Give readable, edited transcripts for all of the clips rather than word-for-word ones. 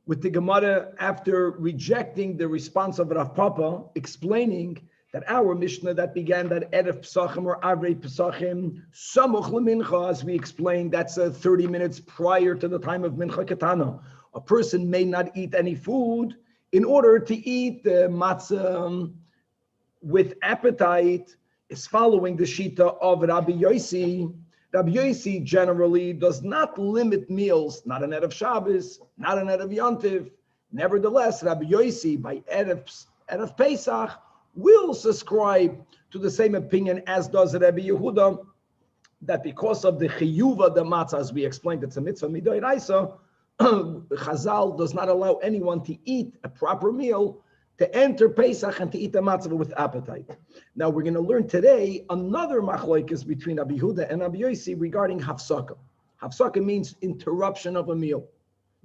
with the Gemara after rejecting the response of Rav Papa, explaining that our Mishnah that began that Erev Pesachim or Avrei Pesachim, Samuch LeMincha, as we explained, that's 30 minutes prior to the time of Mincha Ketana. A person may not eat any food in order to eat the matzah with appetite, is following the Shita of Rabbi Yossi. Rabbi Yossi generally does not limit meals, not an Erev Shabbos, not an Erev Yontif. Nevertheless, Rabbi Yossi, by Erev Pesach, will subscribe to the same opinion as does Rabbi Yehudah, that because of the chiyuva, the matzah, as we explained, it's a mitzvah midoraisa, Chazal does not allow anyone to eat a proper meal, to enter Pesach and to eat the matzah with appetite. Now we're going to learn today another machlokes between Rabbi Yehudah and Rabbi Yossi regarding hafsaka. Hafsaka means interruption of a meal,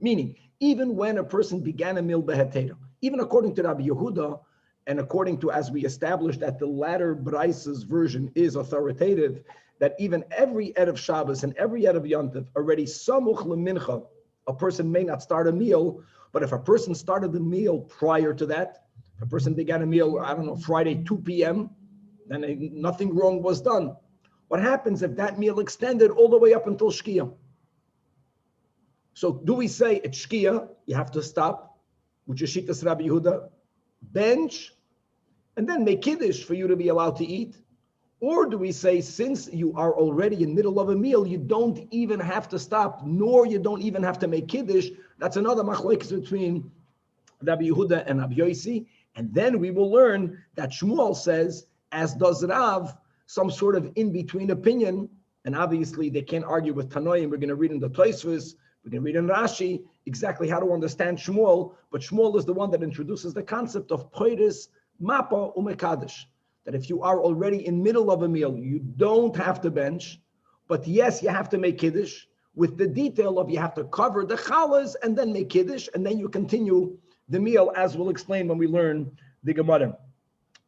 meaning even when a person began a meal behetera, even according to Rabbi Yehudah, and according to, as we established, that the latter Braisa's version is authoritative, that even every Erev Shabbos and every Erev Yontif, already samuch lemincha, a person may not start a meal, but if a person started the meal prior to that, if a person began a meal, I don't know, Friday, 2 p.m., then nothing wrong was done. What happens if that meal extended all the way up until Shkia? So do we say it's Shkia, you have to stop, which is Shitas Rabbi Yehudah, bench, and then make Kiddush for you to be allowed to eat? Or do we say, since you are already in the middle of a meal, you don't even have to stop, nor you don't even have to make Kiddush? That's another machlokes between Rabbi Yehudah and Rabbi Yossi. And then we will learn that Shmuel says, as does Rav, some sort of in-between opinion. And obviously they can't argue with Tanoim. We're going to read in the Tosfos, we're going to read in Rashi exactly how to understand Shmuel. But Shmuel is the one that introduces the concept of Poiris, Mapa, Umekadish. That if you are already in middle of a meal, you don't have to bench, but yes, you have to make Kiddush, with the detail of you have to cover the challahs and then make Kiddush, and then you continue the meal, as we'll explain when we learn the Gemara.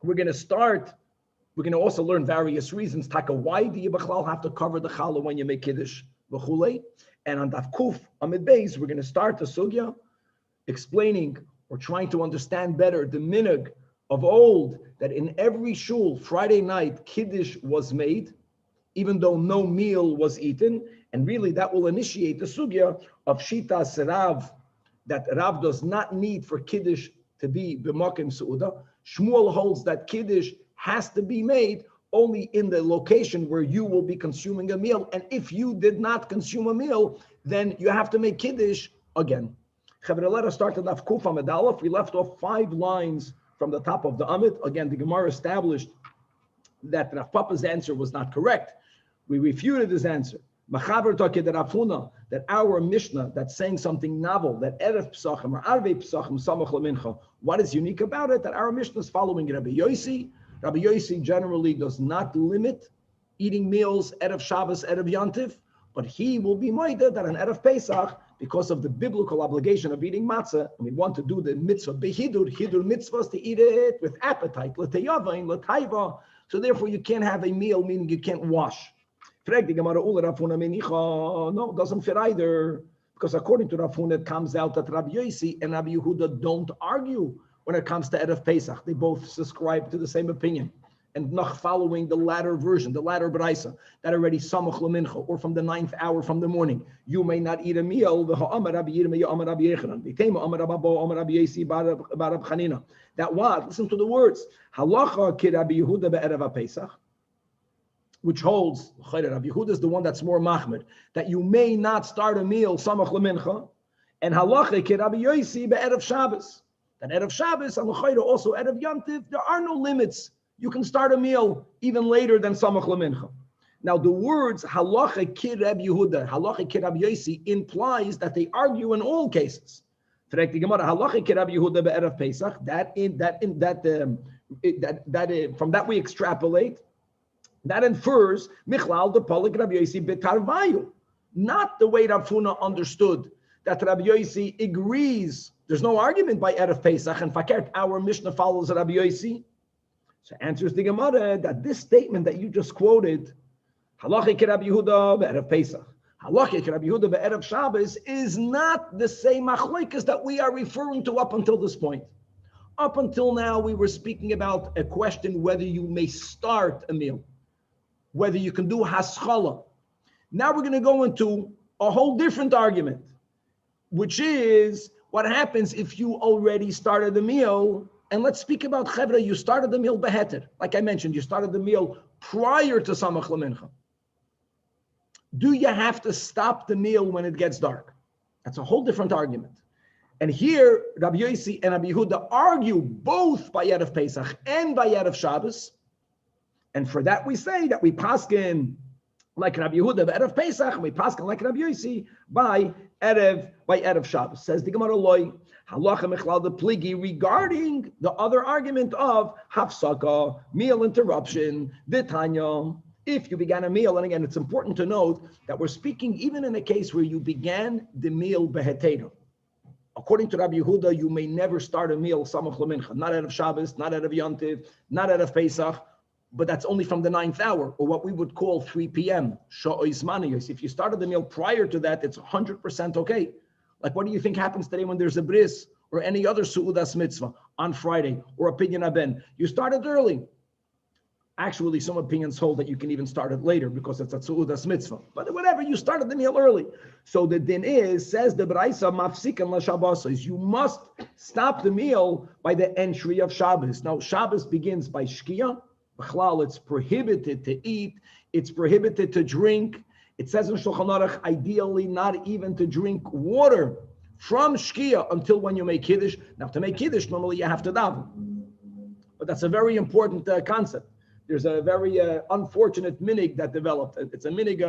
We're going to also learn various reasons. Taka, why do you b'chlal have to cover the challah when you make Kiddush? V'chulei. And on Daf Kuf Amid Beis, we're going to start the sugya explaining or trying to understand better the minhag of old, that in every shul Friday night Kiddush was made, even though no meal was eaten, and really that will initiate the sugya of Shitas Rav, that Rav does not need for Kiddush to be b'makim su'uda. Shmuel holds that Kiddush has to be made only in the location where you will be consuming a meal, and if you did not consume a meal, then you have to make Kiddush again. Chavre, let us start at Daf Kuf Amid Aleph. We left off 5 lines from the top of the Amid. Again, the Gemara established that Rav Papa's answer was not correct. We refuted his answer. That our Mishnah that's saying something novel, that Erev Pesachim or Arvei Pesachim Samach LeMincha, what is unique about it? That our Mishnah is following Rabbi Yossi. Rabbi Yossi generally does not limit eating meals Erev Shabbos, Erev Yontif, but he will be moided that on Erev Pesach, because of the biblical obligation of eating matzah, and we want to do the mitzvah behidur, hidur mitzvahs, to eat it with appetite, l'teyavain, l'tayva. So therefore you can't have a meal, meaning you can't wash. No, it doesn't fit either, because according to Rav Huna, it comes out that Rabbi Yossi and Rabbi Yehudah don't argue when it comes to Erev Pesach. They both subscribe to the same opinion, and not following the latter version, the latter Braisa, that already Samach LeMincha, or from the 9th hour from the morning, you may not eat a meal. That what? Listen to the words. Halacha ki Rabbi Yehudah be'erev Pesach, which holds, Rabbi Yehudah is the one that's more machmir, that you may not start a meal Samach LeMincha, and halacha ki Rabbi Yossi be'erev Shabbos, that Erev Shabbos and also Erev Yontif, there are no limits. You can start a meal even later than Samach LeMincha. Now the words halacha ki Rabbi Yehudah, halacha ki Rabbi Yossi implies that they argue in all cases. Halacha ki Rabbi Yehudah be'erev Pesach. From that we extrapolate. That infers Michlal the Polik Rabbi Yossi betarvayu, not the way Rav Huna understood that Rabbi Yossi agrees. There's no argument by Erev Pesach, and Fakert, our Mishnah follows Rabbi Yossi. So answers the Gemara that this statement that you just quoted, Halacha ki Rabbi Yehudah be'erev Pesach, Halachik Rabbi Yehudah be'erev Shabbos is not the same machlokes that we are referring to up until this point. Up until now, we were speaking about a question whether you may start a meal, whether you can do haschala. Now we're going to go into a whole different argument, which is what happens if you already started the meal. And let's speak about chevra. You started the meal beheter. Like I mentioned, you started the meal prior to samach lemincha. Do you have to stop the meal when it gets dark? That's a whole different argument. And here, Rabbi Yossi and Rabbi Yehudah argue both by Erev Pesach and by Erev Shabbos. And for that, we say that we paskin like Rabbi Yehudah by Erev Pesach, and we paskin like Rabbi Yossi by Erev Shabbos. Says the Gemara Loi, halacha mechlal the pligi regarding the other argument of hafsaka, meal interruption, Tanya. If you began a meal, and again, it's important to note that we're speaking even in a case where you began the meal beheteiro. According to Rabbi Yehudah, you may never start a meal samach lemincha, not out of Shabbos, not out of Yontiv, not out of Pesach, but that's only from the 9th hour, or what we would call 3 p.m. If you started the meal prior to that, it's 100% okay. Like, what do you think happens today when there's a bris or any other su'udas mitzvah on Friday or a pinyan aben? You started early. Actually, some opinions hold that you can even start it later because it's a su'udas mitzvah. But whatever, you started the meal early. So the din is, says the Braisa, mafsikan la Shabbos, is you must stop the meal by the entry of Shabbos. Now, Shabbos begins by Shkia. B'chlal, it's prohibited to eat. It's prohibited to drink. It says in Shulchan Aruch, ideally not even to drink water from Shkia until when you make Kiddush. Now, to make Kiddush, normally you have to daven. But that's a very important concept. There's a very unfortunate minig that developed. It's a minig,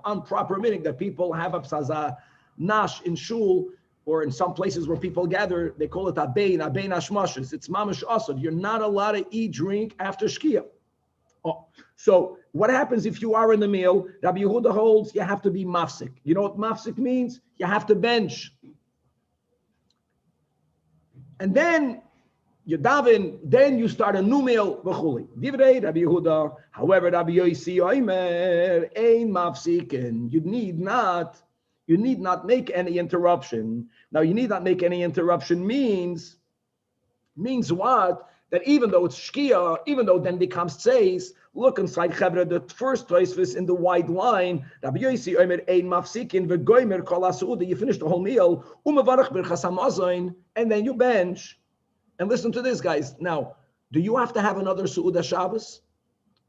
improper minig that people have a nash in shul or in some places where people gather. They call it abein hashmashes. It's mamash asad. You're not allowed to eat, drink after shkia. Oh. So what happens if you are in the meal? Rabbi Yehudah holds you have to be mafsik. You know what mafsik means? You have to bench. And then you daven, then you start a new meal. V'chuli. Divrei Rabbi Yehudah. However, Rabbi Yossi Omer ein mafsikin. You need not make any interruption. Now, you need not make any interruption means what? That even though it's shkia, even though then becomes tzeis, look inside Chevra, the first tosfos in the wide line. Rabbi Yossi Omer ein mafsikin v'goymer kol ha'su'uda. You finish the whole meal. Umevarach birchas hamazon, and then you bench. And listen to this, guys. Now, do you have to have another Su'udah Shabbos?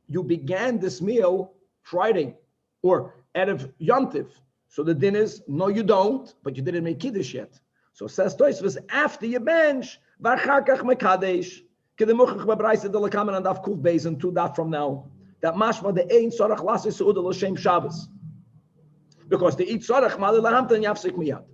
You began this meal Friday or Erev Yontiv. So the din is, no, you don't, but you didn't make Kiddush yet. So says Tosfos, after you bench, V'acharkach mekadesh, Kedemuchach bebraisa delakamen and daf kuf beis and 2 daf from now, that mashma the ein sorach lasi Su'udah l'shem Shabbos. Because to eat sorach mali lahamtan yafsik miyad.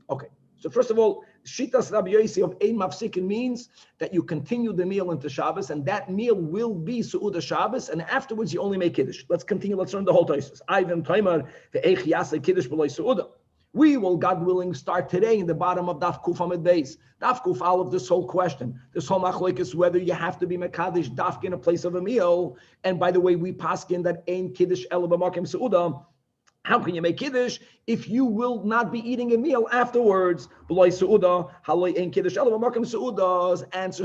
Okay, so first of all, Shitas Rabbi Yossi of Ein Mafsikin means that you continue the meal into Shabbos, and that meal will be Su'udah Shabbos, and afterwards you only make Kiddush. Let's continue. Let's learn the whole Tosfos. Ivan Taimar ve'eich yaseh Kiddush b'loy Su'udah. We will, God willing, start today in the bottom of Daf Kuf Amid Beis. Daf Kuf all of this whole question, this whole machlokes, whether you have to be Mekadesh Dafka in a place of a meal. And by the way, we paskin that Ein Kiddush Ela b'makom Su'udah. How can you make Kiddush if you will not be eating a meal afterwards? Answers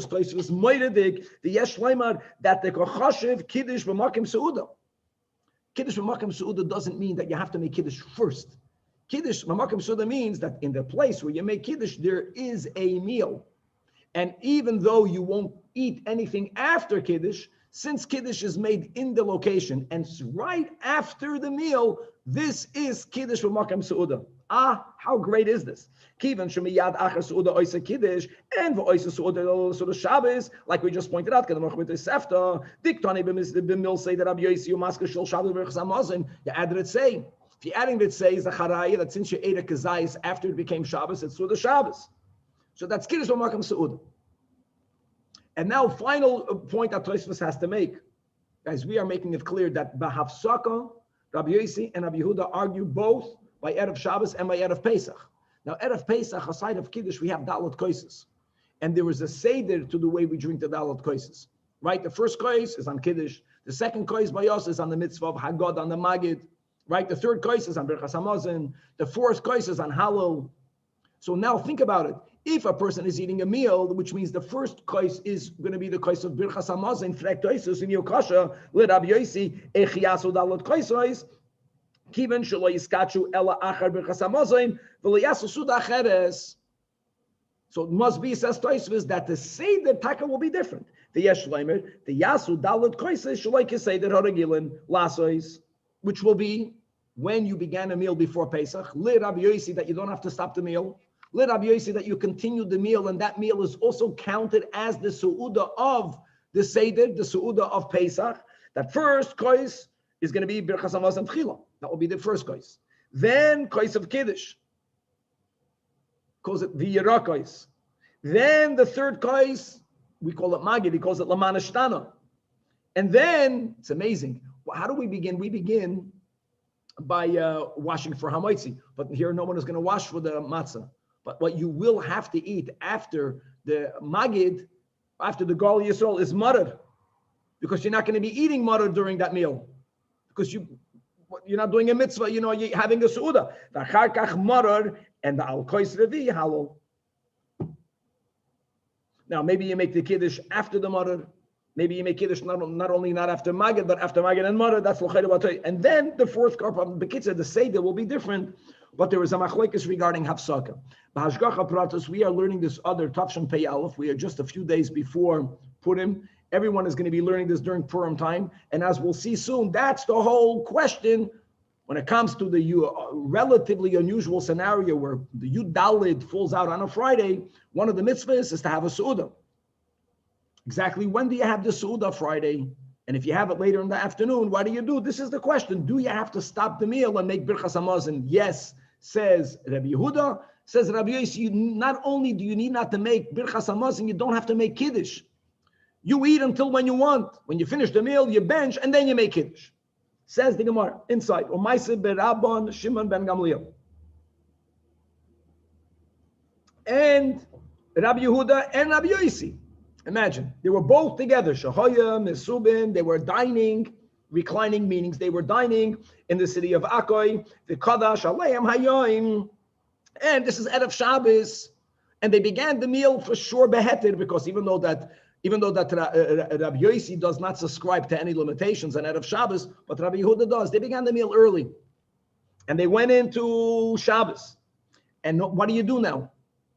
places moidedik the yesh leimar that the kochashiv Kiddush b'makom Su'udah. Kiddush b'makom Su'udah doesn't mean that you have to make Kiddush first. Kiddush b'makom Su'udah means that in the place where you make Kiddush, there is a meal. And even though you won't eat anything after Kiddush, since Kiddush is made in the location and right after the meal, this is Kiddush b'makom Su'udah. How great is this? Kivan shemiyad achar Su'udah oisa Kiddush and v'oisa Su'udah Shabbos, like we just pointed out. Kedemoch with the sefta diktani b'mil say that Rabbi Yossi umaska shel Shabbos v'rechas hamazon. You added it say. If you're adding it say is a charaya that since you ate a kazayis after it became Shabbos, it's Su'udah Shabbos. So that's Kiddush b'makom Su'udah. And now, final point that Tosfos has to make, guys, we are making it clear that B'Hafsaka, Rabbi Yossi and Rabbi Yehudah argue both by Erev Shabbos and by Erev Pesach. Now, Erev Pesach, aside of Kiddush, we have Dalat Koises. And there is a Seder to the way we drink the Dalat Koises. Right? The first Kois is on Kiddush. The second Kois by us is on the mitzvah of Haggadah, on the Magid. right? The third kais is on Birchas Hamazon. The fourth kais is on Hallel. So now think about it. If a person is eating a meal, which means the first kais is going to be the kais of Birchas Hamazon, Frek Toisus in Yokasha, let Rabbi Yosi, Echiasu Dalot Kaisois, Kiven Shelo Yiskachu Ela Achar Birchas Hamazon, V'Liyasu Suda Acheres. So it must be, says Toisus, that the Seder Taka will be different. The Yesh Leimer, the Yasu Dalot Kaisois, Shaloi Keseder Horagilin, Lasois, which will be when you began a meal before Pesach, let Rabbi Yosi that you don't have to stop the meal. Let Rabbi Yosi that you continue the meal, and that meal is also counted as the su'udah of the Seder, the su'udah of Pesach. That first kois is going to be Birchas Hamazon Tchila. That will be the first kois. Then kois of Kiddush. Calls it the Yera kois. Then the third kois, we call it Magid, he calls it Laman Ashtana. And then, it's amazing. How do we begin? We begin by washing for Hamaitzi. But here no one is going to wash for the matzah. But what you will have to eat after the Magid, after the Gal Yisrael, is Marar. Because you're not going to be eating Marar during that meal. Because you're not doing a mitzvah, you're having a Su'udah. The Charkach Marar and the Al-Kois Revi Halal. Now, maybe you make the Kiddush after the Marar. Maybe you make Kiddush not only not after Magid, but after Magid and Marar. That's L'chayr B'atoy. And then the fourth carp of the Bekitzer, the Seder, will be different. But there is a machlekes regarding Hafsaka. B'Hashgacha Pratos, we are learning this other Tafshan Pei Aleph. We are just a few days before Purim. Everyone is going to be learning this during Purim time. And as we'll see soon, that's the whole question when it comes to the relatively unusual scenario where the Yud Dalid falls out on a Friday. One of the mitzvahs is to have a Su'udah. Exactly when do you have the Su'udah Friday? And if you have it later in the afternoon, what do you do? This is the question. Do you have to stop the meal and make Birchas Hamazon? Yes, says Rabbi Yehudah. Says Rabbi Yossi, not only do you need not to make Birchas Hamazon, you don't have to make Kiddush. You eat until when you want. When you finish the meal, you bench, and then you make Kiddush. Says the Gemara, inside. Umaisa berabban Shimon ben Gamliel. And Rabbi Yehudah and Rabbi Yossi. Imagine, they were both together. Shahaya, Mesubin, they were dining, reclining meanings. They were dining in the city of Akoi, the Kadash, Aleim Hayoim. And this is Erev Shabbos. And they began the meal for sure beheter, because even though that Rabbi Yossi does not subscribe to any limitations on Erev Shabbos, but Rabbi Yehudah does, they began the meal early. And they went into Shabbos. And what do you do now?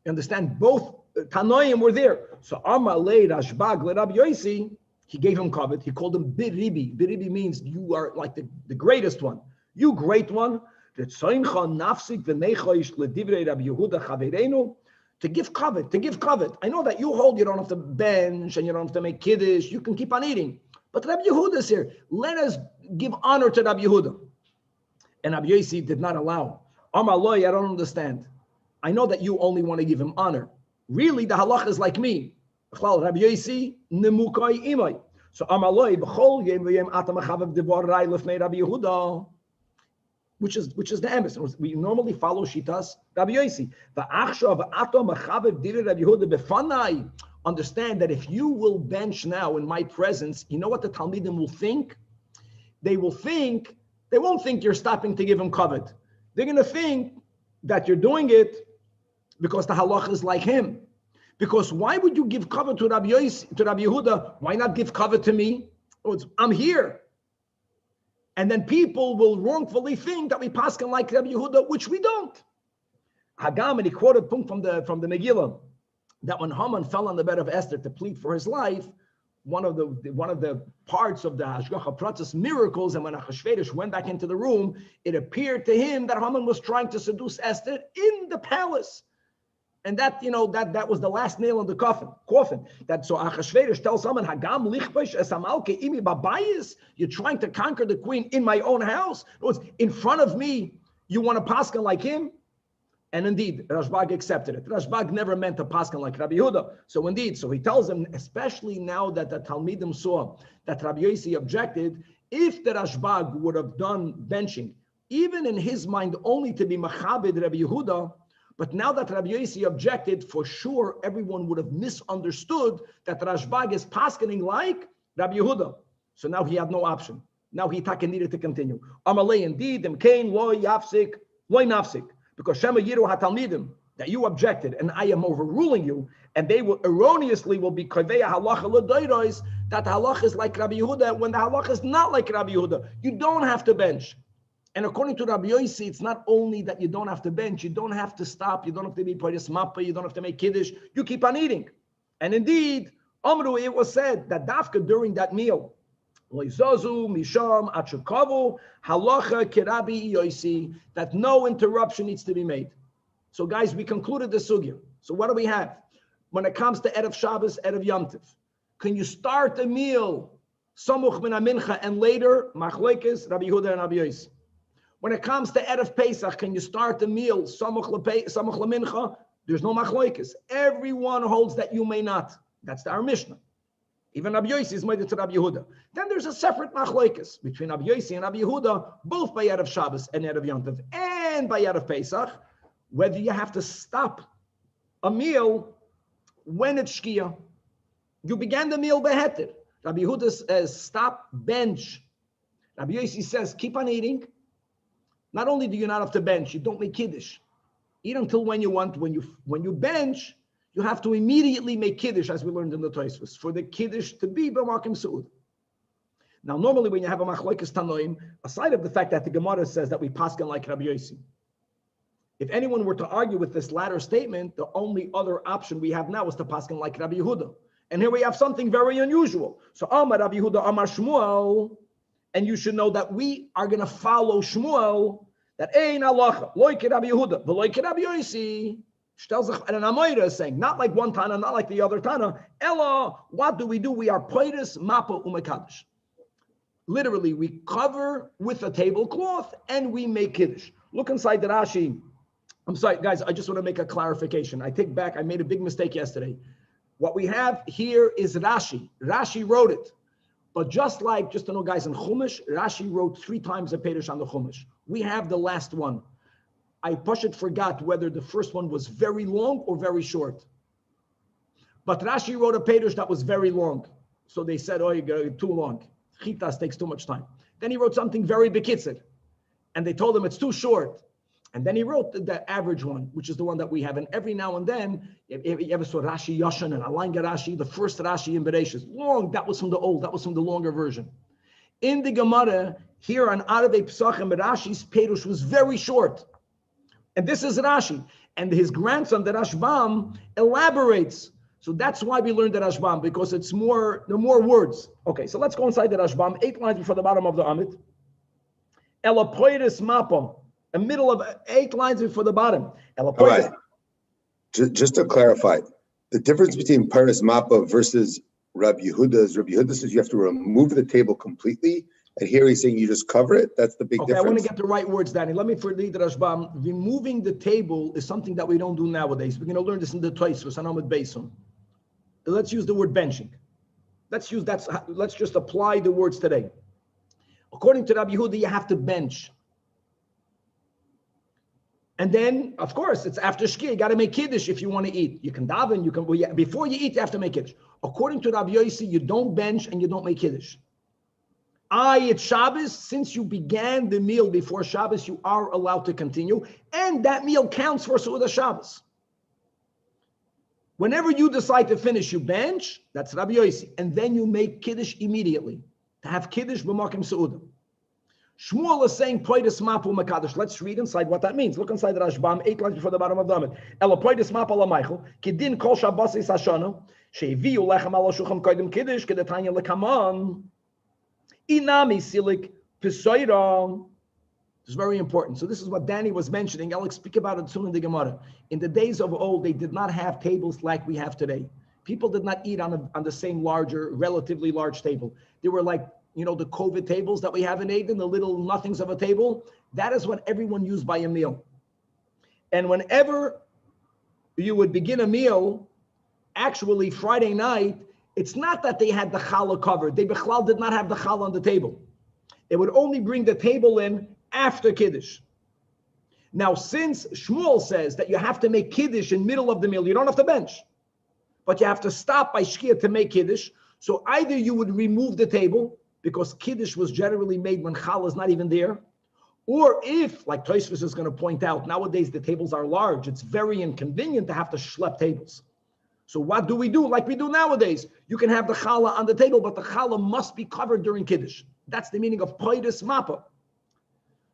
You understand? Both Tanoim were there. So Amalei Rashbag le Rabbi Yossi, he gave him kavod. He called him Biribi. Biribi means you are like the greatest one. You great one. To give kavod. I know that you hold, you don't have to bench and you don't have to make Kiddush. You can keep on eating. But Rabbi Yehudah is here. Let us give honor to Rabbi Yehudah. And Rabbi Yossi did not allow. Amalei, I don't understand. I know that you only want to give him honor. Really, the halach is like me. Rabbi Yossi, nemukai imay. So Amaloi b'chol yem v'yem atam achav devar rai lefnei Rabbi Yehudah, which is the emes. We normally follow shitas Rabbi Yossi. V'achshav atam achav divrei Rabbi Yehudah befanai. Understand that if you will bench now in my presence, you know what the Talmidim will think? They won't think you're stopping to give him kavod. They're going to think that you're doing it because the halach is like him. Because why would you give kavod to Rabbi Yehudah? Why not give kavod to me? I'm here. And then people will wrongfully think that we paskin like Rabbi Yehudah, which we don't. Hagam, and he quoted from the Megillah, that when Haman fell on the bed of Esther to plead for his life, one of the parts of the Hashgacha Pratis miracles, and when Achashverosh went back into the room, it appeared to him that Haman was trying to seduce Esther in the palace. And that was the last nail in the coffin. That so Achashverosh tells someone, Hagam lichpesh esamalke imi babayis. You're trying to conquer the queen in my own house. It was in front of me. You want to paskin like him? And indeed, Rashbag accepted it. Rashbag never meant to paskin like Rabbi Yehudah. So he tells him, especially now that the Talmidim saw that Rabbi Yossi objected, if the Rashbag would have done benching, even in his mind only to be machabed Rabbi Yehudah, but now that Rabbi Yossi objected, for sure everyone would have misunderstood that Rashbag is paskening like Rabbi Yehudah. So now he had no option. Now he needed to continue. Amalei indeed, kain loy yafsik, loy nafsik. Because Shema Yiru HaTalmidim, that you objected, and I am overruling you, and they will erroneously be kaveya halacha l'doiros, that the halacha is like Rabbi Yehudah, when the halacha is not like Rabbi Yehudah. You don't have to bench. And according to Rabbi Yossi, it's not only that you don't have to bench, you don't have to stop, you don't have to be Peris Mappa, you don't have to make Kiddush, you keep on eating. And indeed, Amru, it was said that Dafka during that meal, Loizazu, Misham, Achakavu, Halacha, Kirabi, Yossi, that no interruption needs to be made. So guys, we concluded the sugya. So what do we have? When it comes to Erev Shabbos, Erev Yom Tov, can you start the meal, Samuch min Mincha, and later, Machlekes, Rabbi Yehudah and Rabbi Yossi? When it comes to Erev Pesach, can you start the meal, Samuch Mincha? There's no Machlekes. Everyone holds that you may not. That's our Mishnah. Even Rabbi Yossi is made to Rabbi Yehudah. Then there's a separate machlokes between Rabbi Yossi and Rabbi Yehudah, both by Erev Shabbos and Erev Yom Tov, and by Erev Pesach, whether you have to stop a meal when it's Shkia. You began the meal beheter. Rabbi Yehudah says, stop, bench. Rabbi Yossi says, keep on eating. Not only do you not have to bench, you don't make Kiddush. Eat until when you want. When you bench, you have to immediately make Kiddush, as we learned in the Tosfos, for the Kiddush to be b'makom su'ud. Now, normally when you have a machlokes tanoim, aside of the fact that the Gemara says that we paskin like Rabbi Yossi, if anyone were to argue with this latter statement, the only other option we have now is to paskin like Rabbi Yehudah. And here we have something very unusual. So, Amar Rabbi Yehudah, Amar Shmuel, and you should know that we are going to follow Shmuel, that ein halacha, loike Rabbi Yehudah, v'loike Rabbi Yossi. And an Amoira is saying, not like one Tana, not like the other Tana. Ella, what do? We are poiris, mapa, umekadosh. Literally, we cover with a tablecloth and we make Kiddush. Look inside the Rashi. I'm sorry, guys, I just want to make a clarification. I take back, I made a big mistake yesterday. What we have here is Rashi. Rashi wrote it. But just to know, guys, in Chumash, Rashi wrote 3 times a Perush on the Chumash. We have the last one. I forgot whether the first one was very long or very short. But Rashi wrote a Perush that was very long. So they said, oh, you go too long. Chitas takes too much time. Then he wrote something very bekitzer. And they told him it's too short. And then he wrote the average one, which is the one that we have. And every now and then, you ever saw Rashi Yashan and Alanga Rashi, the first Rashi in Bereshis. Long, that was from the old, that was from the longer version. In the Gemara, here on Arevei Pesachim, Rashi's Perush was very short. And this is Rashi. And his grandson, the Rashbam, elaborates. So that's why we learned the Rashbam, because there are more words. Okay, so let's go inside the Rashbam, 8 lines before the bottom of the Amit. Elapoiris Mapam, a middle of 8 lines before the bottom. All right. Just to clarify, the difference between Paris Mappa versus Rabbi Yehudah says you have to remove the table completely. And here he's saying you just cover it. That's the big difference. I want to get the right words, Danny. Let me read the Rashbam. Removing the table is something that we don't do nowadays. We're going to learn this in the Tosfos, Anamid Beison. Let's use the word benching. Let's just apply the words today. According to Rabbi Yehudah, you have to bench. And then, of course, it's after Shkia. You got to make Kiddush if you want to eat. You can daven. Before you eat, you have to make Kiddush. According to Rabbi Yossi, you don't bench and you don't make Kiddush. It's Shabbos. Since you began the meal before Shabbos, you are allowed to continue. And that meal counts for Su'udah Shabbos. Whenever you decide to finish, you bench. That's Rabbi Yossi. And then you make Kiddush immediately. To have Kiddush b'makom Su'udah. Shmuel is saying poidus mapu mekadosh. Let's read inside what that means. Look inside the Rashbam, 8 lines before the bottom of the Amid. Ela poidus mapu lamaychel kidin kol Shabbos is hashana sheviu lechem al shucham kodim kiddush kedetanya lekaman inami silik pesoira. This is very important. So this is what Danny was mentioning. I'll speak about it soon in the Gemara. In the days of old, they did not have tables like we have today. People did not eat on the same relatively large table. They were like, the COVID tables that we have in Aden, the little nothings of a table. That is what everyone used by a meal. And whenever you would begin a meal, actually Friday night, it's not that they had the challah covered. They bichlal did not have the challah on the table. They would only bring the table in after Kiddush. Now, since Shmuel says that you have to make Kiddush in middle of the meal, you don't have to bench, but you have to stop by Shkia to make Kiddush. So either you would remove the table because Kiddush was generally made when Challah is not even there. Or if, like Tosfos is going to point out, nowadays the tables are large. It's very inconvenient to have to schlep tables. So what do? Like we do nowadays. You can have the challah on the table, but the challah must be covered during Kiddush. That's the meaning of poides mapa.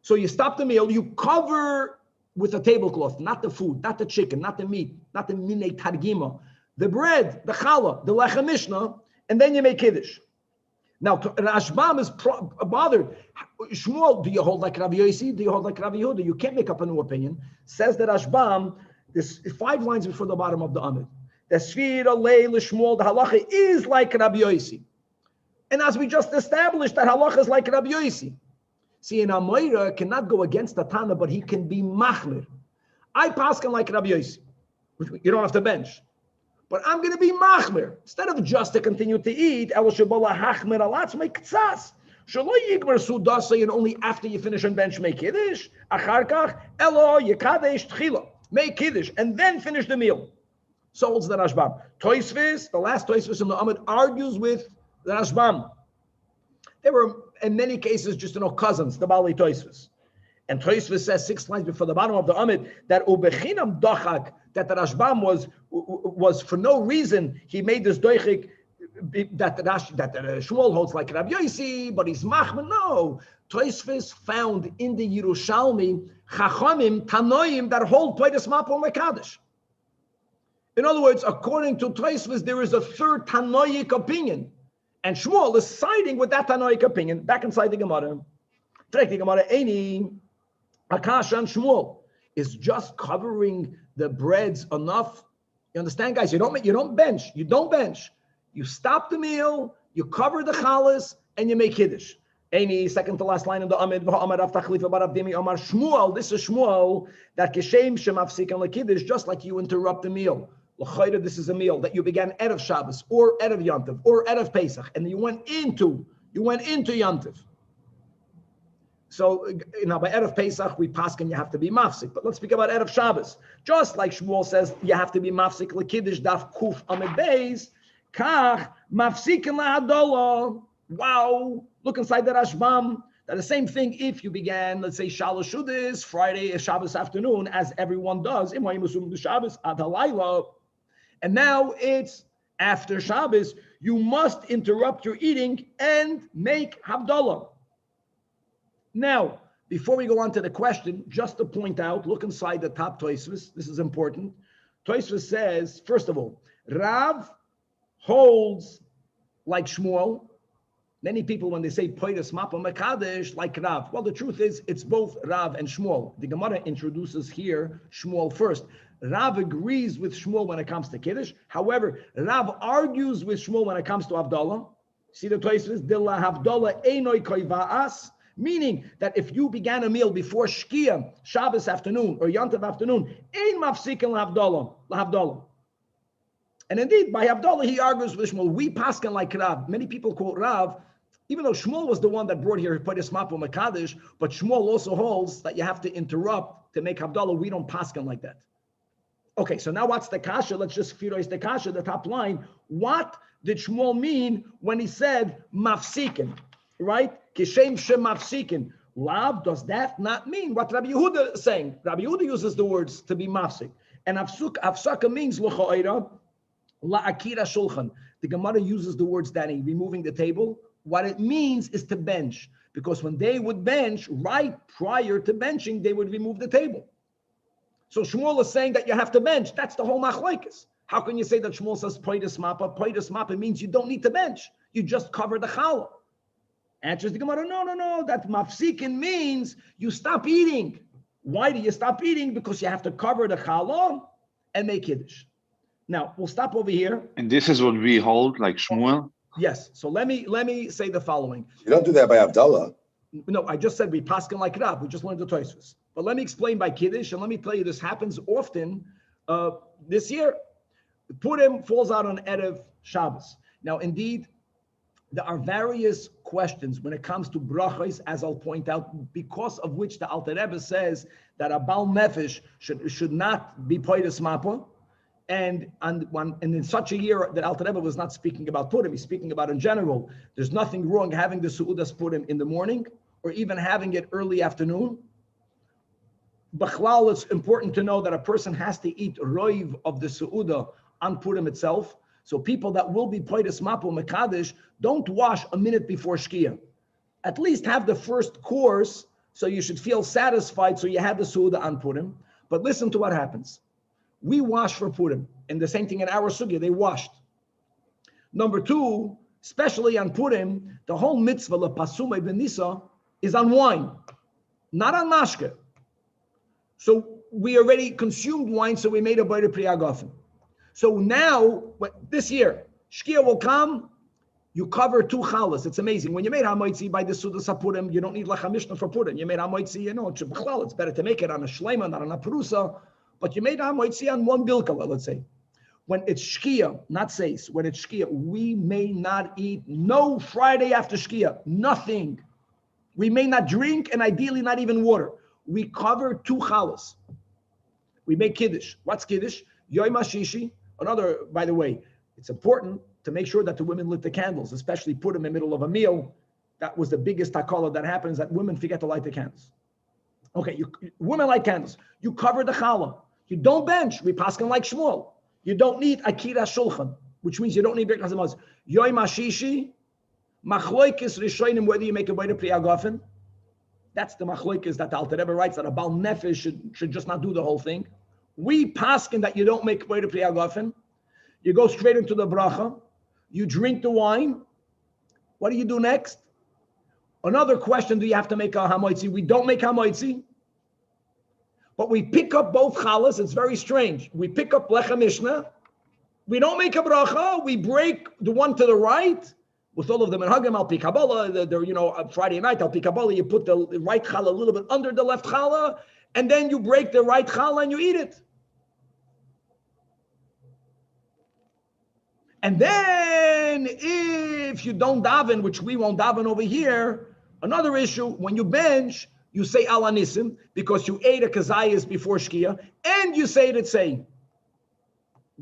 So you stop the meal, you cover with a tablecloth, not the food, not the chicken, not the meat, not the minei targima, the bread, the challah, the lechem mishnah, and then you make Kiddush. Now, Rashbam is bothered. Shmuel, do you hold like Rabbi Yossi? Do you hold like Rabbi Yehudah? You can't make up a new opinion. Says that Rashbam, this 5 lines before the bottom of the Amid. The Sfira Leil Shmuel, the halacha is like Rabbi Yossi. And as we just established, that halacha is like Rabbi Yossi. See, an Amoira cannot go against the Tana, but he can be machmir. I paskin like Rabbi Yossi. You don't have to bench. But I'm going to be machmir. Instead of just to continue to eat, el shabola hachmir alatz make tzas. Shalo yigmer sudasa, and only after you finish and bench make Kiddush. Achar kach, elo yekadesh tchila. Make Kiddush, and then finish the meal. So holds the Rashbam. Tosfos, the last Tosfos in the Amid, argues with the Rashbam. There were, in many cases, just cousins, the Bali Tosfos. And Tosfos says 6 lines before the bottom of the Amid that ubechinam dochak, that the Rashbam was for no reason, he made this doichik that Shmuel holds like Rabbi Yossi, but he's machman. No, Tosfos found in the Yerushalmi chachamim tanoim that hold poides mapa mekadosh. In other words, according to Tosfos, there is a third tanoic opinion, and Shmuel is siding with that tanoic opinion. Back inside the Gemara, the Gemara Eini Akasha and Shmuel is just covering the breads enough. You understand, guys? You don't bench. You stop the meal, you cover the chalas, and you make Kiddush. Any second to last line of the Amid, Shmuel, this is Shmuel, that Keshem Shemafsik and Kiddush, just like you interrupt the meal. This is a meal that you began Erev Shabbos, or Erev Yantiv, or Erev Pesach, and you went into Yantiv. So, by Erev Pesach, we paskin you have to be mafsik. But let's speak about Erev Shabbos. Just like Shmuel says, you have to be mafsik l'kiddush daf kuf amid beis, kach mafsikin la'adola. Wow. Look inside the Rashbam. That the same thing if you began, let's say, Shalosh Shudis, Friday, Shabbos afternoon, as everyone does, Shabbos ad halayla. And now it's after Shabbos, you must interrupt your eating and make Havdalah. Now, before we go on to the question, just to point out, look inside the top Tosfos. This is important. Tosfos says, first of all, Rav holds like Shmuel. Many people, when they say poides mapa mekadesh, like Rav. Well, the truth is, it's both Rav and Shmuel. The Gemara introduces here Shmuel first. Rav agrees with Shmuel when it comes to Kiddush. However, Rav argues with Shmuel when it comes to Havdalah. See the Tosfos? Dilla Havdalah einoi koiva'as. Meaning that if you began a meal before Shkia, Shabbos afternoon, or Yantav afternoon, ein mafsikin lahavdalah. And indeed, by Havdalah, he argues with Shmuel. We paskin like Rav. Many people quote Rav, even though Shmuel was the one that brought here poides mapa mekadosh, but Shmuel also holds that you have to interrupt to make Havdalah. We don't paskin like that. Okay, so now what's the kasha? Let's just firois the kasha, the top line. What did Shmuel mean when he said mafsikin, right? Kishem shemafsikin. Lav, does that not mean what Rabbi Yehudah is saying? Rabbi Yehudah uses the words to be mafsik. And afsaka means l'cha'ira, la'akira shulchan. The Gemara uses the words, Danny, removing the table. What it means is to bench. Because when they would bench, right prior to benching, they would remove the table. So Shmuel is saying that you have to bench. That's the whole machlokes. How can you say that Shmuel says poides mapa? Poides mapa means you don't need to bench. You just cover the challah. Answers the Gemara, no. That mafsikin means you stop eating. Why do you stop eating? Because you have to cover the challah and make Kiddush. Now, we'll stop over here. And this is what we hold, like Shmuel? Yes. So let me say the following. You don't do that by Havdalah. No, I just said we paskin like Rav. We just learned the Tosfos. But let me explain by Kiddush, and let me tell you, this happens often this year. Purim falls out on Erev Shabbos. Now, indeed, there are various questions when it comes to brachos, as I'll point out, because of which the Alter Rebbe says that a Baal Nefesh should not be poides mapa, And in such a year that Alter Rebbe was not speaking about Purim, he's speaking about in general. There's nothing wrong having the Su'udas Purim in the morning or even having it early afternoon. B'chlal, it's important to know that a person has to eat roiv of the Su'udah on Purim itself. So people that will be Poides Mapo Mekadesh, don't wash a minute before Shkia. At least have the first course, so you should feel satisfied, so you have the Su'udah on Purim. But listen to what happens. We wash for Purim, and the same thing in our sugya, they washed. Number two, especially on Purim, the whole mitzvah, Pasumay Benisa, is on wine, not on mashke. So we already consumed wine, so we made a B'rei Pri Hagafen. So now, this year, Shkia will come, you cover 2 chalas. It's amazing. When you made Hamoitzi by the Sudas HaPurim, you don't need Lacha Mishnah for Purim. You made Hamoitzi, it's better to make it on a Shleima, not on a Perusa. But you made Hamoitzi on 1 Bilkala, let's say. When it's Shkia, not Seis, when it's Shkia, we may not eat, no Friday after Shkia, nothing. We may not drink, and ideally not even water. We cover 2 chalas. We make Kiddush. What's Kiddush? Yom HaShishi. Another, by the way, it's important to make sure that the women lit the candles, especially put them in the middle of a meal. That was the biggest takala that happens, that women forget to light the candles. Okay, women light candles. You cover the challah. You don't bench. We paskin like Shmuel. You don't need akira shulchan, which means you don't need birkas hamazon. Yom HaShishi, machloikis rishonim, whether you make a B'rei Pri Hagafen. That's the machloikis that the Alter Rebbe writes, that a Baal Nefesh should just not do the whole thing. We paskin that you don't make B'rei Pri Hagafen. You go straight into the bracha. You drink the wine. What do you do next? Another question, do you have to make a hamoitzi? We don't make hamoitzi. But we pick up both chalas. It's very strange. We pick up Lecha Mishnah. We don't make a bracha. We break the one to the right. With all of them in Hagam, Al Pi Kabbalah, Friday night, Al Pi Kabbalah, you put the right challah a little bit under the left challah, and then you break the right challah and you eat it. And then if you don't daven, which we won't daven over here, another issue, when you bench, you say Al Anisim, because you ate a kazayas before Shkia, and you say it saying.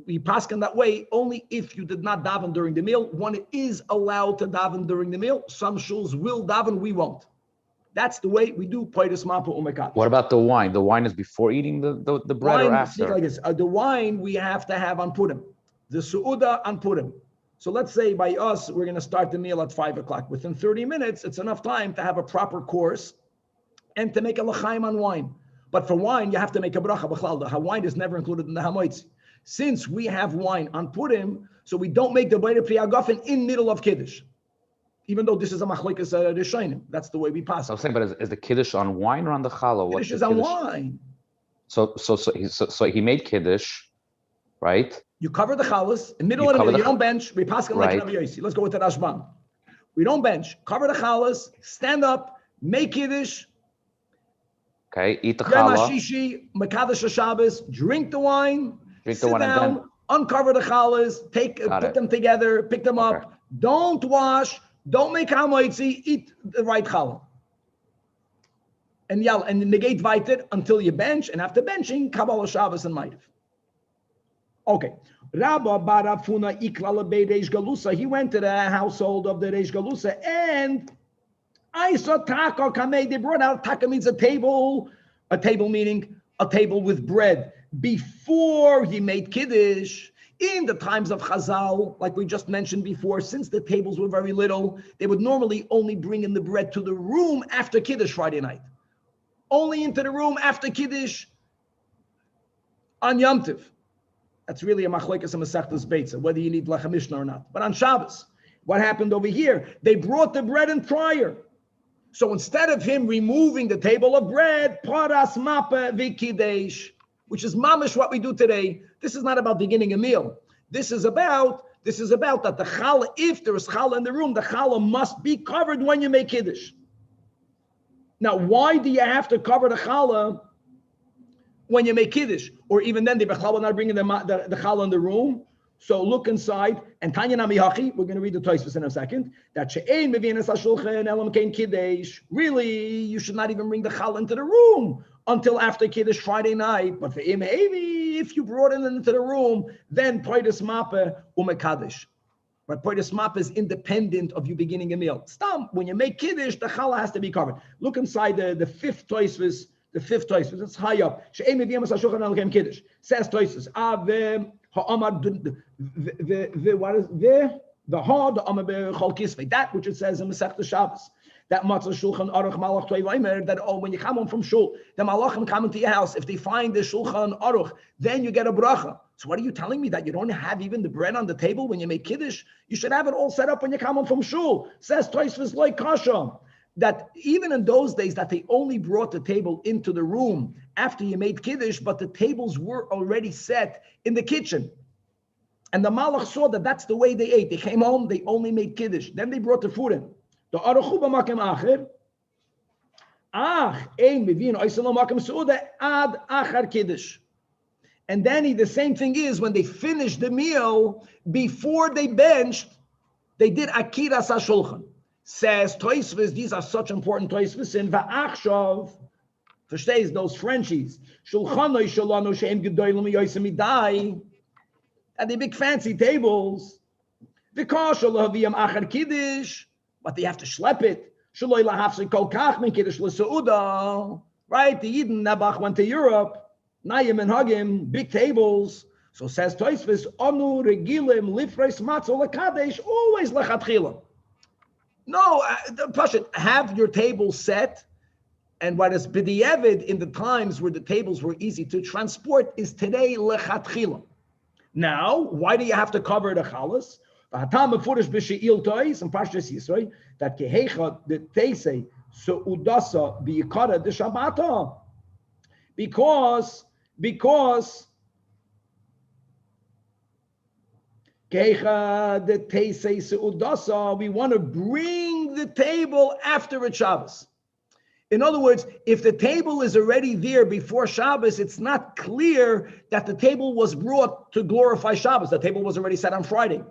We paskin that way only if you did not daven during the meal. One is allowed to daven during the meal. Some shuls will daven, we won't. That's the way we do Poides Mapo Umekat. What about the wine? The wine is before eating the bread wine, or after? Like this. The wine we have to have on Purim. The Su'udah on Purim. So let's say by us, we're going to start the meal at 5 o'clock. Within 30 minutes, it's enough time to have a proper course and to make a l'chaim on wine. But for wine, you have to make a bracha b'chlal. The wine is never included in the hamoitzi. Since we have wine on Purim, so we don't make the B'rei Pri Hagafen in middle of Kiddush. Even though this is a machlokes rishonim. That's the way we pass. I was saying, but is the Kiddush on wine or on the challah? Kiddush is on wine. So he made Kiddush, right? You cover the chalas in middle of the meal. You don't bench. We pass like Rabbi Yossi. Let's go with the Rashban. We don't bench. Cover the chalas. Stand up. Make Kiddush. Okay. Eat the challah. Yom HaShishi, Mekadesh Shabbos. Drink the wine. Drink sit the wine down. and then Uncover the chalas. Put them together. Pick them up. Don't wash. Don't make hamoitzi. Eat the right challah. And negate weiter until you bench. And after benching, Kabbalah Shabbos and Ma'ariv. Okay. Rabbi Barafuna Iklala Bei Reish Galusa. He went to the household of the Reish Galusa, and I saw taka kamei. They brought out taka means a table meaning a table with bread. Before he made Kiddush, in the times of Chazal, like we just mentioned before, since the tables were very little, they would normally only bring in the bread to the room after Kiddush Friday night. Only into the room after Kiddush on Yom Tov. That's really a machlokes and mesechtas beitza, whether you need Lecha Mishnah or not. But on Shabbos, what happened over here? They brought the bread in prior. So instead of him removing the table of bread, paras mapa v'kidesh, which is mamish what we do today. This is not about beginning a meal. This is about that the challah, if there is challah in the room, the challah must be covered when you make Kiddush. Now, why do you have to cover the challah when you make Kiddush? Or even then, the challah not bringing the challah in the room. So look inside, and Tanya Nami Hachi, we're going to read the Tosfos in a second, that she'ein mevinas hashulchan elam kein kiddush. Really, you should not even bring the challah into the room until after Kiddush Friday night. But for if you brought it into the room, then Poides Mappe Umekadish. But Poides Mappe is independent of you beginning a meal. Stop. When you make Kiddush, the challah has to be covered. Look inside the fifth Tosfos. The fifth Tosfos. It's high up. Kiddush. Says Tosfos. What is there? The that which it says in Masechta Shabbos. That matzah shulchan aruch malach toiv that when you come home from shul, the malachim come into your house. If they find the shulchan aruch, then you get a bracha. So what are you telling me, that you don't have even the bread on the table when you make kiddush? You should have it all set up when you come home from shul. Says Tosfos like kasha, that even in those days that they only brought the table into the room after you made kiddush, but the tables were already set in the kitchen. And the malach saw that that's the way they ate. They came home, they only made kiddush. Then they brought the food in. The aruchu b'makom acher, ein mevin oisel makom seuda ad achar kiddush. And then the same thing is when they finished the meal, before they benched, they did akiras hashulchan. Says Tosfos, these are such important Tosfos in va'achshav. Verstehst those Frenchies? Shulchanoi shalanu she'em gedolim yoysim midai. And the big fancy tables. Because shalaviyam achar kiddush. But they have to schlep it. Right? The Eden Nabach went to Europe. Nayim and Hagim, big tables. So says Tosfos, Anu regilim lifreis matzah lekadesh, always lechatchila. No, Pashut, have your table set. And what is b'di'evid in the times where the tables were easy to transport is today lechatchila. Now, why do you have to cover the chalas? That kehecha the teisei so udasa biyikara the shabbata, because kehecha the teisei so udasa, we want to bring the table after a Shabbos. In other words, if the table is already there before Shabbos, it's not clear that the table was brought to glorify Shabbos. The table was already set on Friday.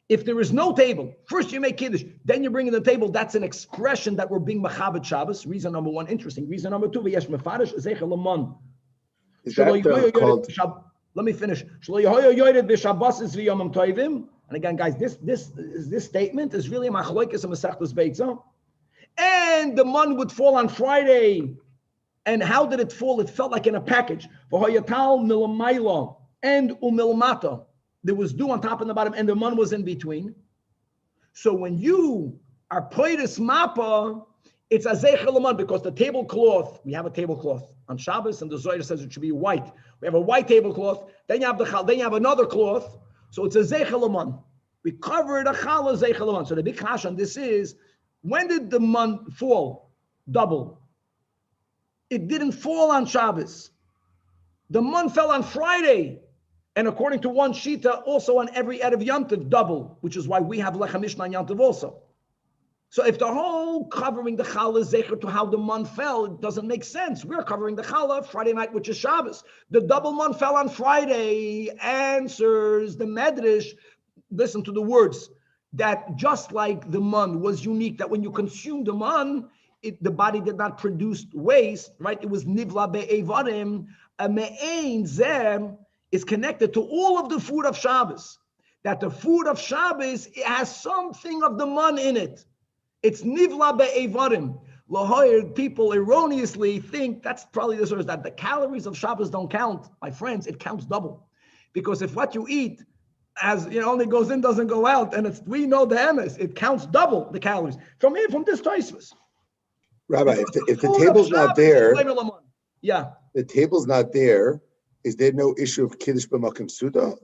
If there is no table, first you make Kiddush, then you bring in the table, that's an expression that we're being Mechavet Shabbos. Reason number one, interesting. Reason number two, V'yesh Mefarish Zeichel Laman. Let me finish. And again, guys, this statement is really Machlokes and Masechtas Beitzah. And the man would fall on Friday. And how did it fall? It felt like in a package. V'hoyatal milamayla and umilmata. There was dew on top and the bottom, and the man was in between. So when you are poides mappa, it's a zeichel, because the tablecloth, we have a tablecloth on Shabbos, and the Zohar says it should be white. We have a white tablecloth, then you have then you have another cloth, so it's a zeichel. We covered a challah zeichel. So the big kash on this is, when did the man fall? Double. It didn't fall on Shabbos. The man fell on Friday. And according to one shita, also on every Erev Yom Tov, double, which is why we have Lechem Mishnah on Yom Tov also. So if the whole covering the challah is zecher to how the man fell, it doesn't make sense. We're covering the challah Friday night, which is Shabbos. The double man fell on Friday. Answers the Midrash. Listen to the words. That just like the man was unique, that when you consume the man, the body did not produce waste, right? It was nivla be'evarim, a me'ein zem, is connected to all of the food of Shabbos. That the food of Shabbos, it has something of the man in it. It's nivla be'evarim. Lahoyer, people erroneously think, that's probably the source, that the calories of Shabbos don't count. My friends, it counts double. Because if what you eat only goes in, doesn't go out, and we know the emes, it counts double the calories. From this Tosfos. Rabbi, if the table's not there, yeah, the table's not there, is there no issue of Kiddush b'makom suda?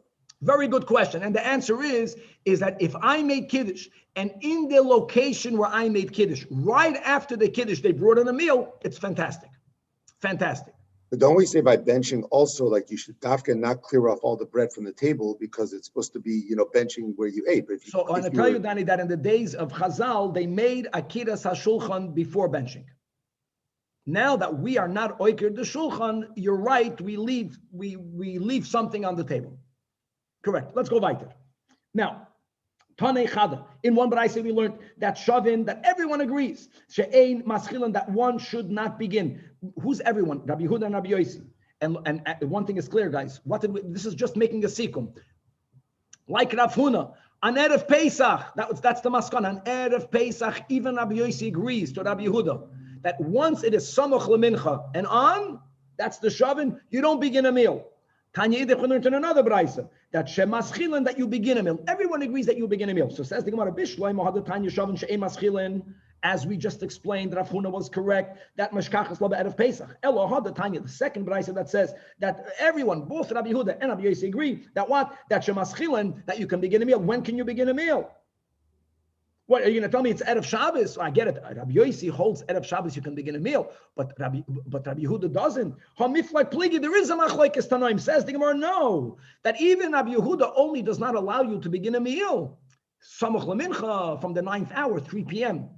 Very good question. And the answer is that if I made Kiddush, and in the location where I made Kiddush, right after the Kiddush, they brought in a meal, it's fantastic. Fantastic. But don't we say by benching also, like you should dafka not clear off all the bread from the table because it's supposed to be, benching where you ate. But if I'm going to tell you, Danny, that in the days of Chazal, they made akiras hashulchan before benching. Now that we are not oiker the shulchan, you're right. We leave something on the table. Correct. Let's go weiter. Now, Tanei Chada. In one brayse we learned that Shavin, that everyone agrees, she'ein maschilin, that one should not begin. Who's everyone? Rabbi Yehudah and Rabbi Yossi. And one thing is clear, guys. This is just making a sikum. Like Rav Huna, on Erev Pesach, that's the maskan. On Erev Pesach, even Rabbi Yossi agrees to Rabbi Yehudah that once it is Samoch Lemincha and on, that's the Shavin, you don't begin a meal. Tanya Idech learned in another brayse that Shemaschilin, that you begin a meal. Everyone agrees that you begin a meal. So says the Gemara, Bishloi Mohad Tanya Shavin She'ei Maschilin. As we just explained, Rav Huna was correct that Mashkachas Lo Be'erev Pesach. Elohad Tanya, the second brayse that says that everyone, both Rabbi Yehudah and Rabbi Yossi agree that what? That Shemaschilin, that you can begin a meal. When can you begin a meal? What, are you going to tell me it's Erev Shabbos? I get it. Rabbi Yossi holds Erev Shabbos, you can begin a meal, but Rabbi Yehudah doesn't. Hamiflak Pligi, there is a machlokes Tanoim. Says the Gemara, no, that even Rabbi Yehudah only does not allow you to begin a meal. Samoch Lemincha, from the 9th hour, 3 p.m.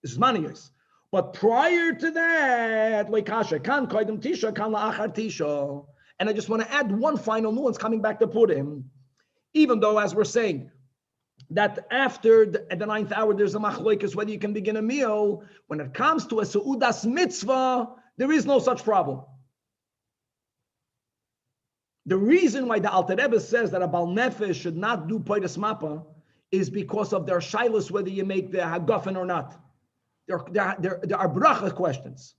This is maniyos. But prior to that, Leikasha, kan koidem tisha, kan la'achar tisha. And I just want to add one final nuance coming back to Purim. Even though, as we're saying, that after the 9th hour, there's a machlokes whether you can begin a meal. When it comes to a seudas mitzvah, there is no such problem. The reason why the Alter Rebbe says that a Bal Nefesh should not do Poides Mapa is because of their shilos, whether you make the Hagafen or not. There are bracha questions.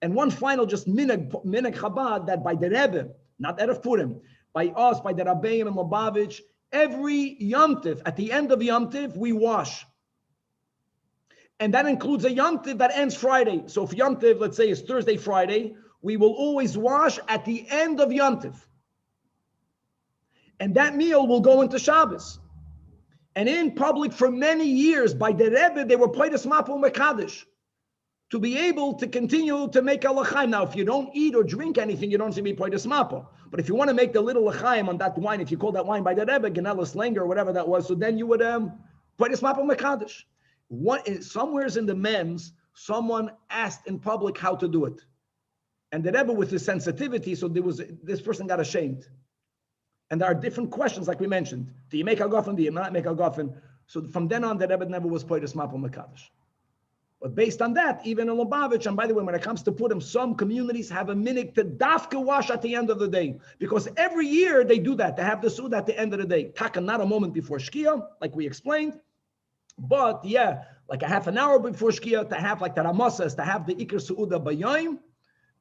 And one final just minhag Chabad, that by the Rebbe, not Erev Purim, by us, by the Rabbeim and Lubavitch, every Yom Tiv, at the end of Yom Tiv, we wash. And that includes a Yom Tiv that ends Friday. So if Yom Tiv, let's say, is Thursday, Friday, we will always wash at the end of Yom Tiv. And that meal will go into Shabbos. And in public for many years, by the Rebbe, they were Poides Mapa Mekadosh to be able to continue to make a l'chaim. Now, if you don't eat or drink anything, you don't see me Poides Mapa. But if you want to make the little l'chaim on that wine, if you call that wine by the Rebbe, Genelis Langer or whatever that was, so then you would Poides Mapa Mekadosh. Somewheres in the men's, someone asked in public how to do it. And the Rebbe, with his sensitivity, so this person got ashamed. And there are different questions, like we mentioned. Do you make Hagafen? Do you not make Hagafen? So from then on, the Rebbe never was Poides Mapa Mekadosh. But based on that, even in Lubavitch, and by the way, when it comes to Purim, some communities have a minute to dafka wash at the end of the day. Because every year they do that. They have the Suda at the end of the day. Taka, not a moment before Shkia, like we explained. But yeah, like a half an hour before Shkia, to have like the Ramosas, to have the Iker Suda Bayayim,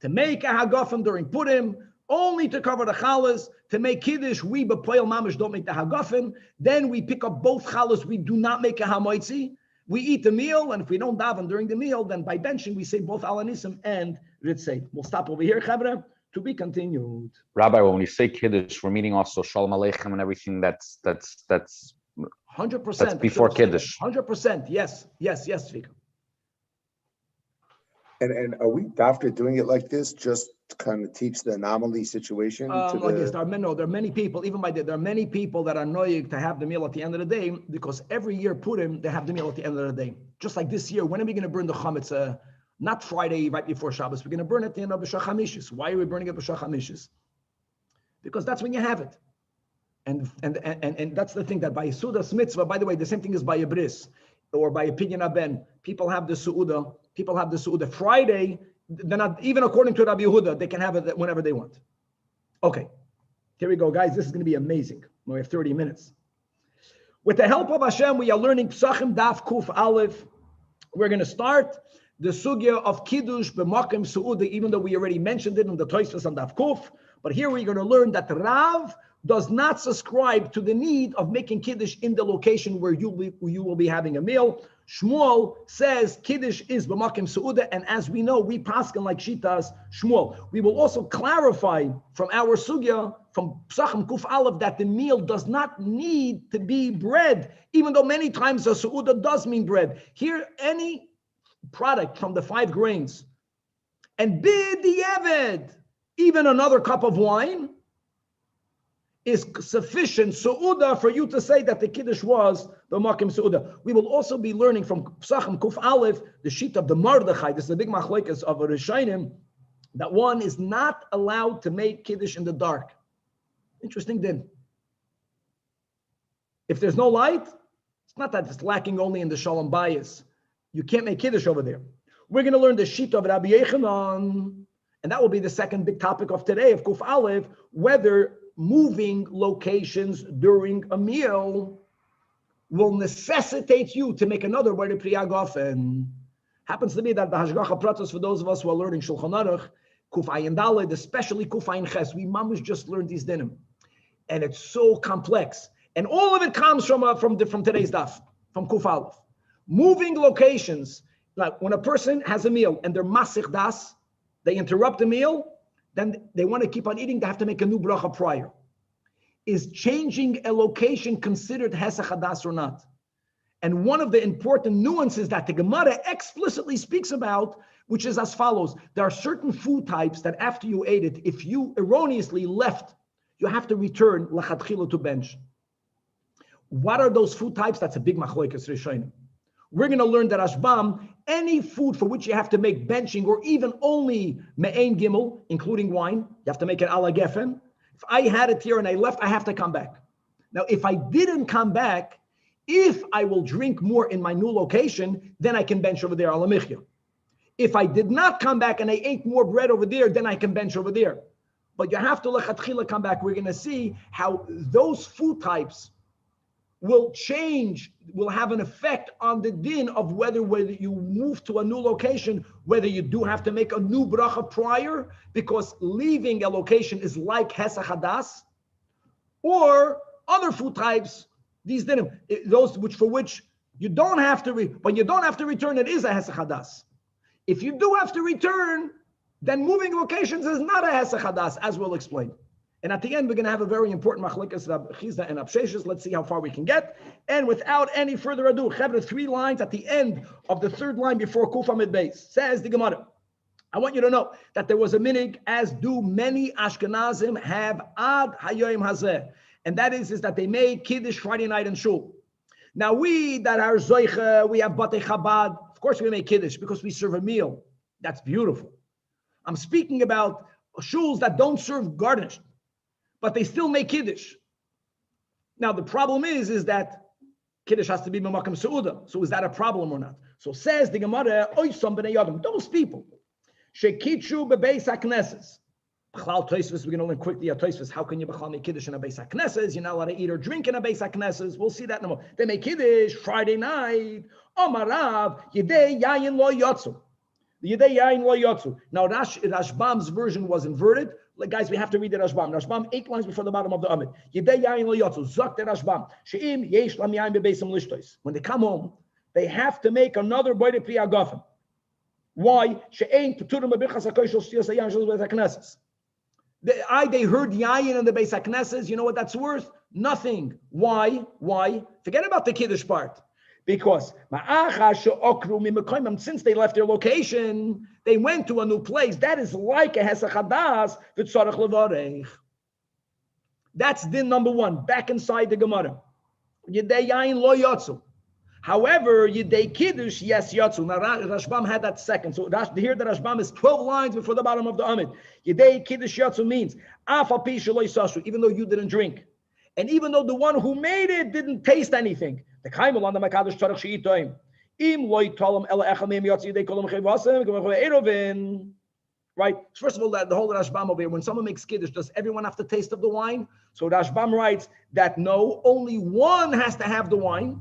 to make a Hagafen during Purim, only to cover the chalas, to make Kiddush, we b'poil mamash don't make the hagafen. Then we pick up both chalas, we do not make a hamoitzi. We eat the meal, and if we don't daven during the meal, then by benching we say both alanism and ritzei. We'll stop over here, chavre, to be continued. Rabbi, when we say Kiddush, we're meaning also Shalom Aleichem and everything that's 100%. That's before Kiddush. 100%, yes, Zvika. And are we, after doing it like this, just to kind of teach the anomaly situation? Yes, there are many people, even by there are many people that are noyig to have the meal at the end of the day, because every year Purim, they have the meal at the end of the day. Just like this year, when are we going to burn the chametz? Not Friday, right before Shabbos. We're going to burn it at the end of B'shach HaMishis. Why are we burning it B'shach HaMishis? Because that's when you have it. And that's the thing, that by Sudas Mitzvah, by the way, the same thing is by a bris, or by a Pidyon Aben. People have the Su'udah Friday. They're not, even according to Rabbi Yehudah, they can have it whenever they want. Okay, here we go, guys. This is going to be amazing. We have 30 minutes. With the help of Hashem, we are learning PESACHIM Daf Kuf Aleph. We're going to start the sugya of Kiddush b'makom Su'udah, even though we already mentioned it in the Tosfos on Daf Kuf. But here we're going to learn that Rav does not subscribe to the need of making Kiddush in the location where you will be having a meal. Shmuel says Kiddush is b'makom Su'udah, and as we know, we paskin like Shitas Shmuel. We will also clarify from our sugya, from PESACHIM Kuf Aleph, that the meal does not need to be bread, even though many times a Su'udah does mean bread. Here, any product from the 5 grains, and b'diavad, even another cup of wine, is sufficient su'udah for you to say that the Kiddush was the b'makom Su'udah. We will also be learning from PESACHIM Kuf Aleph, the sheet of the Mordechay. This is a big machlokes of a Rishonim, that one is not allowed to make Kiddush in the dark. Interesting din. If there's no light, It's not that it's lacking only in the Shalom Bayis. You can't make Kiddush over there. We're going to learn the Shita of Rabbi Yechanan, and that will be the second big topic of today, of Kuf Aleph, whether moving locations during a meal will necessitate you to make another Bari Priya Gofen. Happens to be that the Hashgacha Pratos, for those of us who are learning Shulchan Aruch, Kuf Ayin Daled, especially Kuf Ayin Ches, we mamish just learned these dinim. And it's so complex. And all of it comes from today's daf, from Kuf Aleph. Moving locations, like when a person has a meal and they're masich das, they interrupt the meal, then they want to keep on eating, they have to make a new bracha prior. Is changing a location considered hesach hadas or not? And one of the important nuances that the Gemara explicitly speaks about, which is as follows: there are certain food types that after you ate it, if you erroneously left, you have to return lachatchila to bench. What are those food types? That's a big machlokes rishonim. We're going to learn that Ashbam, any food for which you have to make benching or even only me'ein gimel, including wine, you have to make it ala gefen. If I had it here and I left, I have to come back. Now, if I didn't come back, if I will drink more in my new location, then I can bench over there ala michya. If I did not come back and I ate more bread over there, then I can bench over there. But you have to lechatchila come back. We're going to see how those food types will change, will have an effect on the din of whether you move to a new location, whether you do have to make a new bracha prior, because leaving a location is like hesach hadas, or other food types, these dinim, those for which you don't have to, when you don't have to return, it is a hesach hadas. If you do have to return, then moving locations is not a hesach hadas, as we'll explain. And at the end, we're going to have a very important machlekes Rab Chizda and Absheshes. Let's see how far we can get. And without any further ado, Chevra, 3 lines at the end of the 3rd line before Kuf Amid Beis. Says the Gemara, I want you to know that there was a minig, as do many Ashkenazim have ad hayoim hazeh. And that is that they made Kiddush Friday night in Shul. Now we that are Zoiche, we have Batei Chabad. Of course we make Kiddush because we serve a meal. That's beautiful. I'm speaking about shuls that don't serve garnished, but they still make Kiddush. Now, the problem is that Kiddush has to be B'makam Seudah. So is that a problem or not? So says the Gemara, Oysam b'nei Yadam, those people, Shekitchu bebeis HaKnesses. B'chlal Tosfos, we're going to learn quickly at Tosfos, how can you b'chlal make Kiddush in a beis HaKnesses? You're not allowed to eat or drink in a beis HaKnesses. We'll see that in a moment. They make Kiddush Friday night. Omarav, Yidei Yayin Lo Yotzu. The Yidei Yayin Lo Yotzu. Now, Rashbam's version was inverted. Like, guys, we have to read the Rashbam. Rashbam 8 lines before the bottom of the Amid. Yidei Yayin Lo Yotzu. Zok the Rashbam. She'im yesh lam yayin bebeisam lishtois. When they come home, they have to make another Bari Priya Gofen. Why? She'ein Peturim B'Birchas HaKosh Shel Shtiyas Hayayin Shel Beis HaKnesses. They heard Yayin in the Beis HaKnesses. You know what that's worth? Nothing. Why? Forget about the Kiddush part. Because since they left their location, they went to a new place. That is like a hesach hadas v'tzarech levarech. That's din number 1. Back inside the Gemara. Yidei yayin lo yotzu. However, Yidei Kiddush, yes, yotzu. Now Rashbam had that second. So here the Rashbam is 12 lines before the bottom of the Amid. Yidei Kiddush yotzu means af al pi shelo yisashu, even though you didn't drink, and even though the one who made it didn't taste anything. The kaimel on the makadosh tzarich she'itoim. Im lo yitalam ela echad meim yotzi yidei kolam chayvasem g'mechol erovin. Right. First of all, the whole Rashbam over here, when someone makes Kiddush, does everyone have to taste of the wine? So Rashbam writes that no, only one has to have the wine.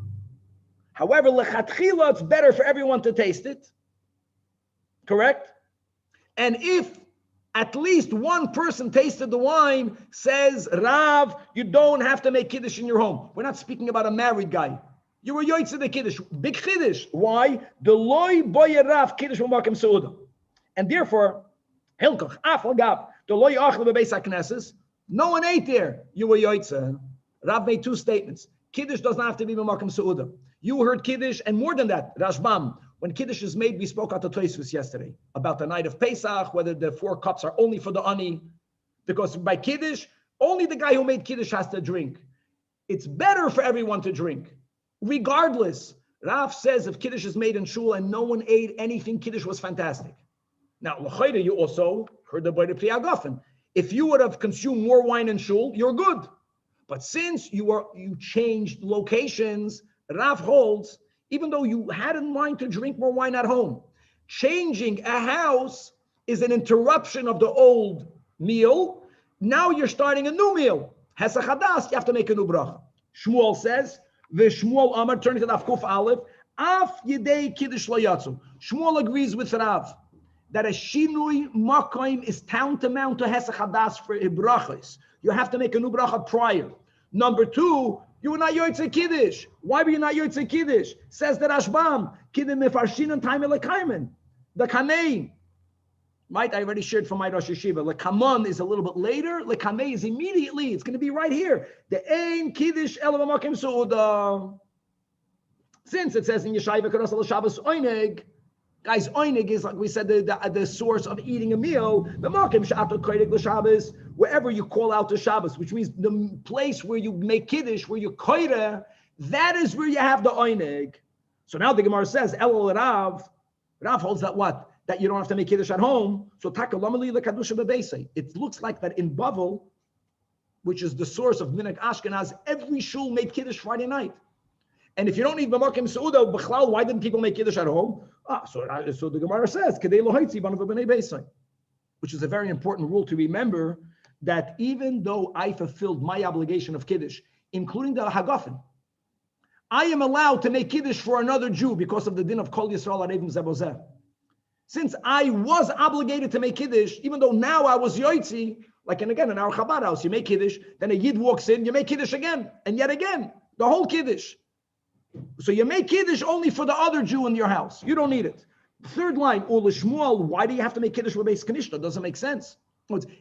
However, lechatchila, it's better for everyone to taste it. Correct? And if at least one person tasted the wine, says Rav, you don't have to make Kiddush in your home. We're not speaking about a married guy. You were yoytze the Kiddush. Big Kiddush. Why? The loy boye Rav Kiddush u'makim seudah. And therefore, Hilkoch, Afal Gab, the loy achle bebeis HaKnesses, no one ate there. You were yoytze. Rav made 2 statements. Kiddush does not have to be u'makim seudah. You heard Kiddush, and more than that, Rashbam, when Kiddush is made, we spoke at the Tosfos yesterday about the night of Pesach, whether the 4 cups are only for the ani, because by Kiddush, only the guy who made Kiddush has to drink. It's better for everyone to drink. Regardless, Rav says if Kiddush is made in Shul and no one ate anything, Kiddush was fantastic. Now, l'chayda, you also heard the Bari Priya Gofen. If you would have consumed more wine in Shul, you're good. But since you changed locations, Rav holds, even though you had in mind to drink more wine at home, changing a house is an interruption of the old meal. Now you're starting a new meal. Hesach hadas, you have to make a new bracha. Shmuel says, V'Shmuel Amar, turning to the Kuf Aleph, Af Yidei Kiddush Lo Yatzu. Shmuel agrees with Rav that a shinui makoim is tantamount to hesach hadas for brachas. You have to make a new bracha prior. Number two, you were not yotzei Kiddush. Why were you not yotzei Kiddush? Says the Rashbam, Kiddush mefarshin and time lekaimen. The Kanein. Right, I already shared from my Rosh Yeshiva. Lekamon is a little bit later. Lekamei is immediately. It's going to be right here. The Ein Kiddush Elav Makim Su'uda. Since it says in Yeshaya V'Karas Al Shabbos Oineg, guys, Oineg is, like we said, the source of eating a meal. The Makim Sha'ato Koidig L'Shabbos, wherever you call out to Shabbos, which means the place where you make Kiddush, where you koire, that is where you have the Oineg. So now the Gemara says, Elul Rav holds that what? That you don't have to make Kiddush at home. So it looks like that in Bavel, which is the source of Minhag Ashkenaz, every shul made Kiddush Friday night. And if you don't need B'makim Seudah, B'chlal, why didn't people make Kiddush at home? So the Gemara says, which is a very important rule to remember, that even though I fulfilled my obligation of Kiddush, including the Hagafen, I am allowed to make Kiddush for another Jew because of the din of Kol Yisrael Arevim Zebozeh. Since I was obligated to make Kiddush, even though now I was Yoitzi, like, and again, in our Chabad house, you make Kiddush, then a Yid walks in, you make Kiddush again, and yet again, the whole Kiddush. So you make Kiddush only for the other Jew in your house. You don't need it. Third line, Ula Shmuel, why do you have to make Kiddush for Beis Kanishta? Doesn't make sense.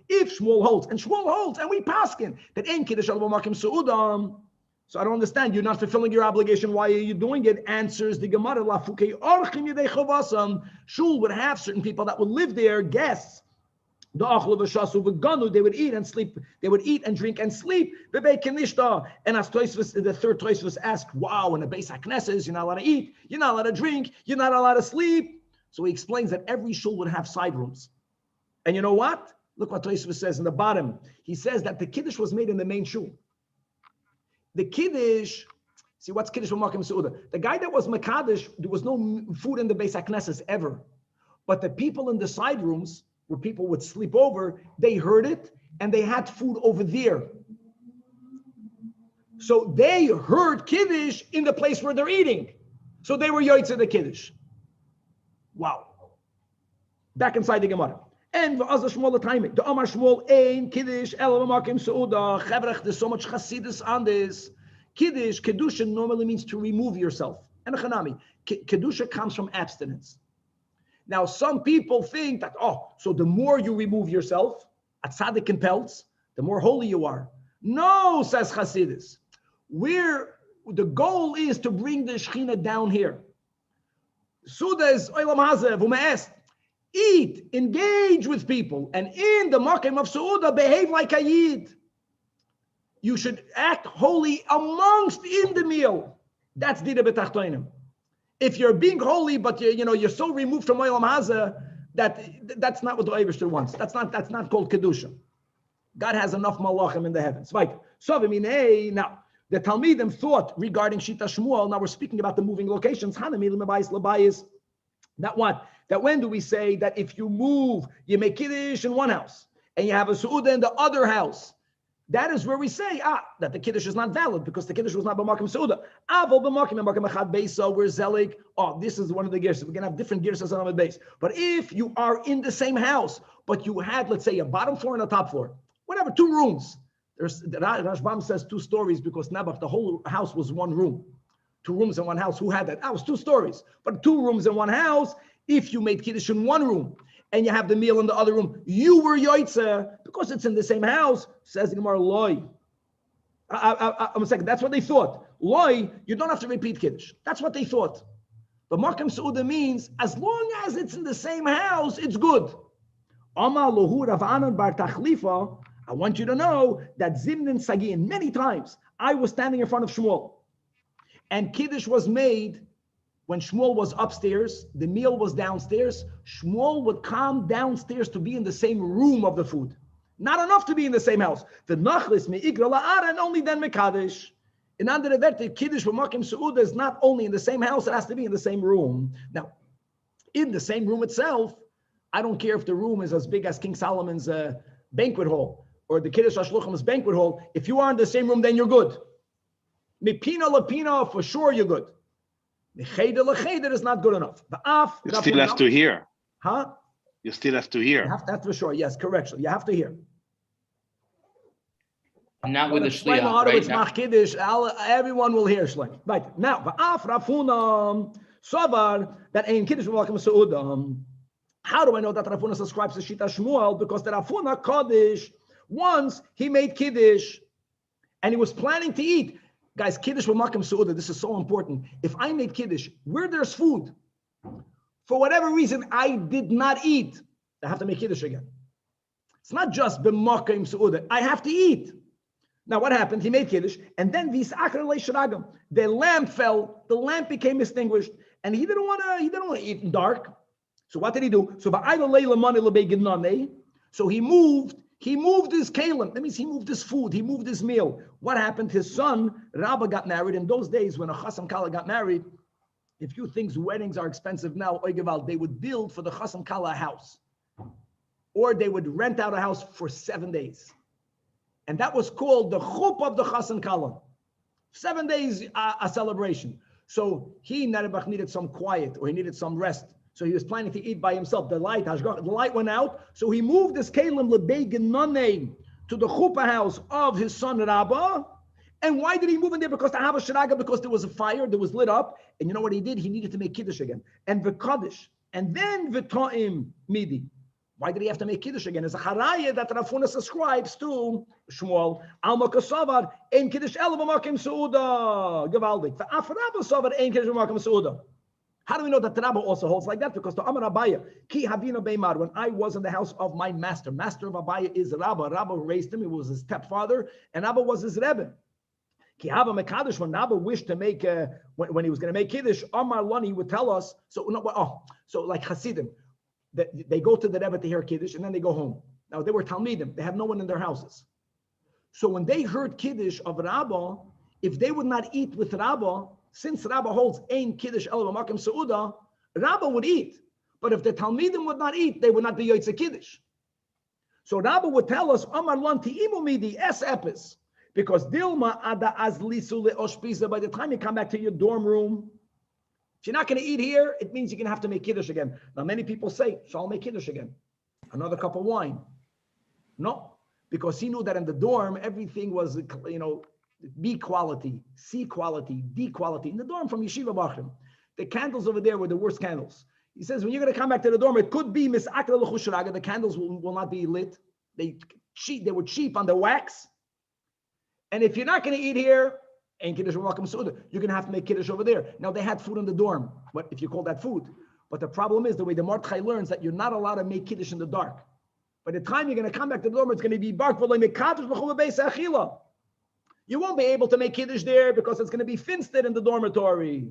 If Shmuel holds, and we paskin, that ain't Kiddush al Makim Su'udam. So I don't understand. You're not fulfilling your obligation. Why are you doing it? Answers the Gemara. Shul would have certain people that would live there, guests. They would eat and sleep. They would eat and drink and sleep. And as the third Tosfos asked, wow, in the Beis HaKnesses, you're not allowed to eat, you're not allowed to drink, you're not allowed to sleep. So he explains that every shul would have side rooms. And you know what? Look what Tosfos says in the bottom. He says that the Kiddush was made in the main shul. The Kiddush, see what's Kiddush with Makim Seudah? The guy that was Mekadosh, there was no food in the Beis HaKnesses ever. But the people in the side rooms, where people would sleep over, they heard it, and they had food over there. So they heard Kiddush in the place where they're eating. So they were Yoitze the Kiddush. Wow. Back inside the Gemara. And v'azah Shmuel the timing. The Amar Shmuel ein Kiddush ela b'makim seudah. Chevrech, there's so much chassidus on this. Kiddush, kedusha normally means to remove yourself. And a chanami, kedusha comes from abstinence. Now some people think that so the more you remove yourself, at tzaddik and pelts, the more holy you are. No, says chassidus. The goal is to bring the Shechina down here. Suda is oilam hazev u'me'est. Eat, engage with people, and in the Makim of Seudah, behave like a Yid. You should act holy amongst in the meal. That's Dida B'tachtoinim. If you're being holy, but you're so removed from Olam Hazeh that's not what the Eibishter wants. That's not called Kedusha. God has enough malachim in the heavens. Right. So now the Talmidim thought regarding Shita Shmuel. Now we're speaking about the moving locations. That what? That when do we say that if you move, you make Kiddush in one house and you have a Seudah in the other house? That is where we say that the Kiddush is not valid because the Kiddush was not b'makim Seudah. Avol b'makim echad beisa, we're zelik. This is one of the gears. We're going to have different gears as on the base. But if you are in the same house, but you had, let's say, a bottom floor and a top floor, whatever, 2 rooms. The Rashbam says 2 stories because Nabach, the whole house was 1 room. 2 rooms in 1 house. Who had that? That was 2 stories. But 2 rooms in 1 house. If you made Kiddush in 1 room and you have the meal in the other room, you were Yoitze because it's in the same house, says the Gemara, loy. I'm a second, that's what they thought. Loy, you don't have to repeat Kiddush. That's what they thought. But Makim Seudah means as long as it's in the same house, it's good. Amar lohu Rav Anan bar Tachlifa, I want you to know that Zimnin Sagin, many times, I was standing in front of Shmuel and Kiddush was made. When Shmuel was upstairs, the meal was downstairs, Shmuel would come downstairs to be in the same room of the food. Not enough to be in the same house. The nachlis me'igra la'ara, and only then mekadesh. In andere Werte, Kiddush v'makim seuda is not only in the same house, it has to be in the same room. Now, in the same room itself, I don't care if the room is as big as King Solomon's banquet hall or the Kiddush HaShluchim's banquet hall. If you are in the same room, then you're good. Mipina lapina, for sure you're good. Mecheder lecheder is not good enough. You still have to hear. Huh? You still have to hear. You have to, that's for sure. Yes, correction. You have to hear. Not with the shliach, right? Now, Kiddush, everyone will hear shleim. Right now, va'af Rafuna Savar that ain't Kiddush v'malkim seuda. How do I know that Rafuna subscribes to Shita Shmuel? Because the Rafuna Kaddish, once he made Kiddush and he was planning to eat. Guys, Kiddush v'malkim seuda. This is so important. If I made Kiddush where there's food, for whatever reason I did not eat, I have to make Kiddush again. It's not just b'malkim seuda. I have to eat. Now, what happened? He made Kiddush, and then the lamp fell. The lamp became extinguished, and he didn't want to eat in dark. So what did he do? So he moved his kalim. That means he moved his food. He moved his meal. What happened? His son Rabbi got married. In those days, when a Chasam Kala got married, if you think weddings are expensive now, they would build for the Chasam Kala a house, or they would rent out a house for 7 days. And that was called the chup of the Chassan Kala. 7 days a celebration. So he needed some quiet, or he needed some rest. So he was planning to eat by himself. The light went out. So he moved his kalim lebegin nane to the chuppah house of his son Rabbi. And why did he move in there? Because the Hava Shiraga, because there was a fire that was lit up. And you know what he did? He needed to make Kiddush again. And v'kaddish. And then v'ta'im midi. Why did he have to make Kiddush again? It's a haraya that Rafuna subscribes to Shmuel. Alma kasavar ein Kiddush ela b'makim seuda. Gewaldig. V'af Rabba savar ein Kiddush b'makim seuda. How do we know that Rabba also holds like that? Because the Amar Abaya, ki havina beimar, when I was in the house of my master of Abaya is Rabba. Rabba raised him. He was his stepfather, and Rabba was his Rebbe. Ki hava mekadosh, when Rabba wished to make, when he was going to make Kiddush, Amar Lani would tell us. So like Hasidim. They go to the Rebbe to hear Kiddush, and then they go home. Now, they were Talmidim. They have no one in their houses. So when they heard Kiddush of Rabbah, if they would not eat with Rabbah, since Rabbah holds Ein Kiddush El B'Makim Seuda, Rabbah would eat. But if the Talmidim would not eat, they would not be Yotzei Kiddush. So Rabbah would tell us, Amar Lan Ti'imu Midi Es Epis, because Dilma Ada Azlisu Le'oshpiza, by the time you come back to your dorm room, if you're not going to eat here, it means you're going to have to make Kiddush again. Now, many people say, so I'll make Kiddush again. Another cup of wine. No, because he knew that in the dorm, everything was, B quality, C quality, D quality. In the dorm from Yeshiva Bachrim, the candles over there were the worst candles. He says, when you're going to come back to the dorm, it could be Misakra L'chushraga, the candles will not be lit. They were cheap on the wax. And if you're not going to eat here, and Kiddush B'Makim Seuda, you're going to have to make Kiddush over there. Now, they had food in the dorm, but if you call that food. But the problem is, the way the Mordechay learns, that you're not allowed to make Kiddush in the dark. By the time you're going to come back to the dorm, it's going to be dark. You won't be able to make Kiddush there because it's going to be finsted in the dormitory.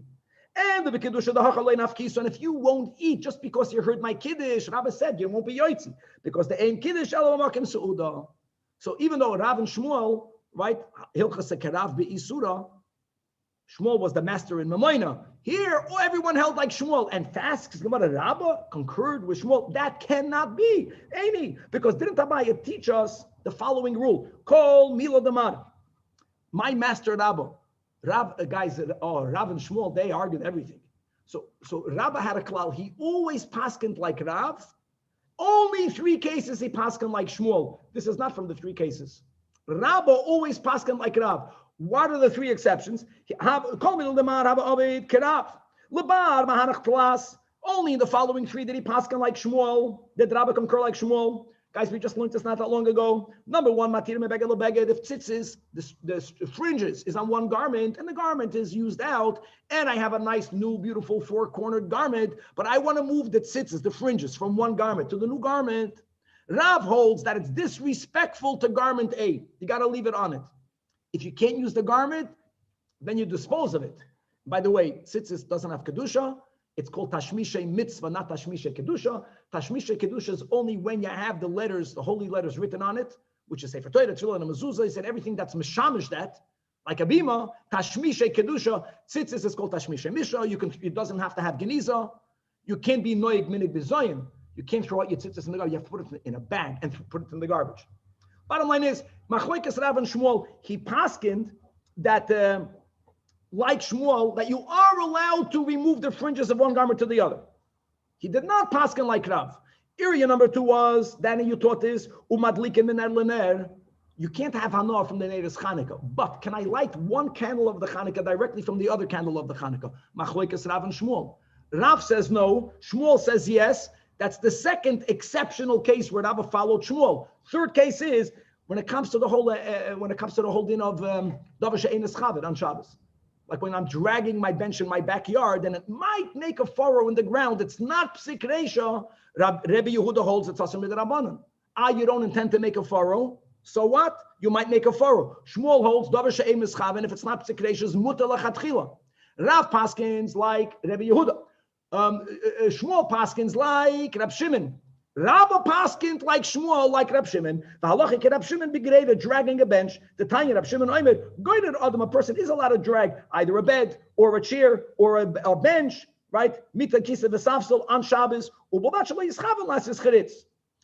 And the Kiddush of the Hachalei Nafkiso. And if you won't eat just because you heard my Kiddush, Rabbi said you won't be Yoitzi. Because the Ein Kiddush Ela B'Makim Seuda. So even though Rav and Shmuel, right? Hilchas Kerav be'isura. Shmuel was the master in Mamoina. Here, everyone held like Shmuel. And fast, because Rabba concurred with Shmuel. That cannot be. Any. Because didn't Abaya teach us the following rule? Kol Mila Damar. My master Rabba. Rav and Shmuel, they argued everything. So Rabba had a klal. He always paskened like Rav. Only 3 cases he paskened like Shmuel. This is not from the 3 cases. Rabba always paskin like Rav. What are the 3 exceptions? Only in the following 3 did he paskin like Shmuel. Did Rabba concur like Shmuel? Guys, we just learned this not that long ago. Number 1, if tzitzis, the fringes is on one garment and the garment is used out, and I have a nice new beautiful 4-cornered garment, but I want to move the tzitzis, the fringes, from one garment to the new garment. Rav holds that it's disrespectful to garment A. You got to leave it on it. If you can't use the garment, then you dispose of it. By the way, tzitzis doesn't have kedusha. It's called tashmishay mitzvah, not tashmishay kedusha. Tashmishay kedusha is only when you have the letters, the holy letters written on it, which is Sefer Torah, Tefilla, and Mezuzah. He said everything that's mishamish that, Like a bima, tashmishe kedusha, tzitzis is called tashmishe misha. It doesn't have to have geniza. You can't be noig minig b'zoyin. You can't throw out your tzitzis in the garbage. You have to put it in a bag and put it in the garbage. Bottom line is, machlokes Rav and Shmuel, he paskined that, like Shmuel, that you are allowed to remove the fringes of one garment to the other. He did not paskin like Rav. Area number 2 was, Danny, you taught this, umadlikin miner lener. You can't have hana from the Neiris Chanukah, but can I light one candle of the Chanukah directly from the other candle of the Chanukah? Machlokes Rav and Shmuel. Rav says no. Shmuel says yes. That's the second exceptional case where Rav followed Shmuel. Third case is when it comes to the whole din of davar she'ein chavet on Shabbos. Like when I'm dragging my bench in my backyard, and it might make a furrow in the ground. It's not psik reisha. Rabbi Yehudah holds it's asur midrabanan. You don't intend to make a furrow. So what? You might make a furrow. Shmuel holds davar she'ein chavet, and if it's not psik reisha, is mutar lachatchila. Rav paskins like Rabbi Yehudah. Shmuel paskins like Rab Shimon. Rabba paskins like Shmuel, like Rab Shimon. The halachic Rab Shimon begreda dragging a bench. The tanya Rab Shimon Oimed, goyed adam, a person is allowed to drag either a bed or a chair or a bench, right? Mita kisa v'safsel on Shabbos.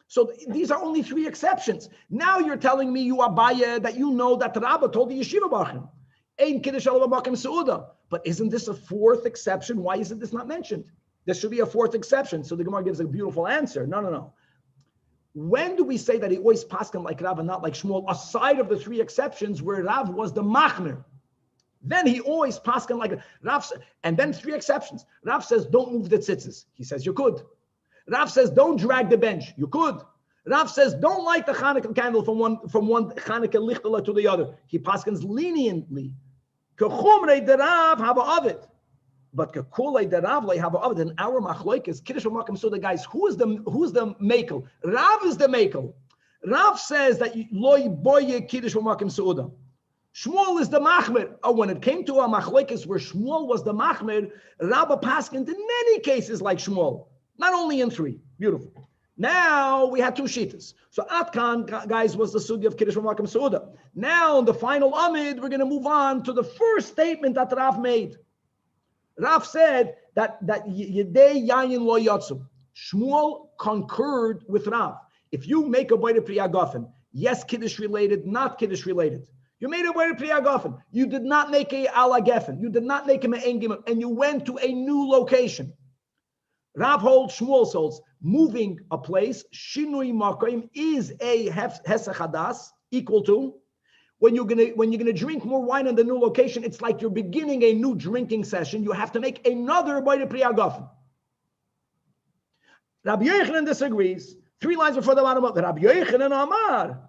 So these are only 3 exceptions. Now you're telling me, you Abaya, that you know that Rabba told the yeshiva bachim. Ein Kiddush alav b'makom seuda. But isn't this a 4th exception? Why isn't this not mentioned? There should be a 4th exception. So the Gemara gives a beautiful answer. No. When do we say that he always paskin like Rav and not like Shmuel, aside of the 3 exceptions where Rav was the machmir? Then he always paskin like Rav. And then 3 exceptions. Rav says, don't move the tzitzis. He says, you could. Rav says, don't drag the bench. You could. Rav says, don't light the Chanukah candle from one Chanukah lichtala to the other. He paskins leniently. Kechumrei derav haba avid, but kekulei derav lei haba avid. In our machlokes, Kiddush v'makom seuda, guys, who's the makel? Rav is the makel. Rav says that loy boye Kiddush v'makom seuda. Shmuel is the machmir. When it came to a machlokes where Shmuel was the machmir, Rabba paskined in many cases like Shmuel, not only in 3. Beautiful. Now we had 2 shitas. So Atkan, guys, was the sugi of Kiddush v'makom seuda. Now in the final Amid, we're going to move on to the first statement that Rav made. Rav said that Yedei Yayin lo yatsu. Shmuel concurred with Rav. If you make a boy to priyagafen, yes, Kiddush related, not Kiddush related. You made a boy to priyagafen. You did not make a ala gefen. You did not make him an engim, and you went to a new location. Rav holds, Shmuel holds, moving a place, shinui makom, is a hesach hadas, equal to when you're gonna drink more wine in the new location. It's like you're beginning a new drinking session. You have to make another b'yde priyagafen. Rabbi Yochanan disagrees. 3 lines before the bottom of Rabbi Yochanan Amar.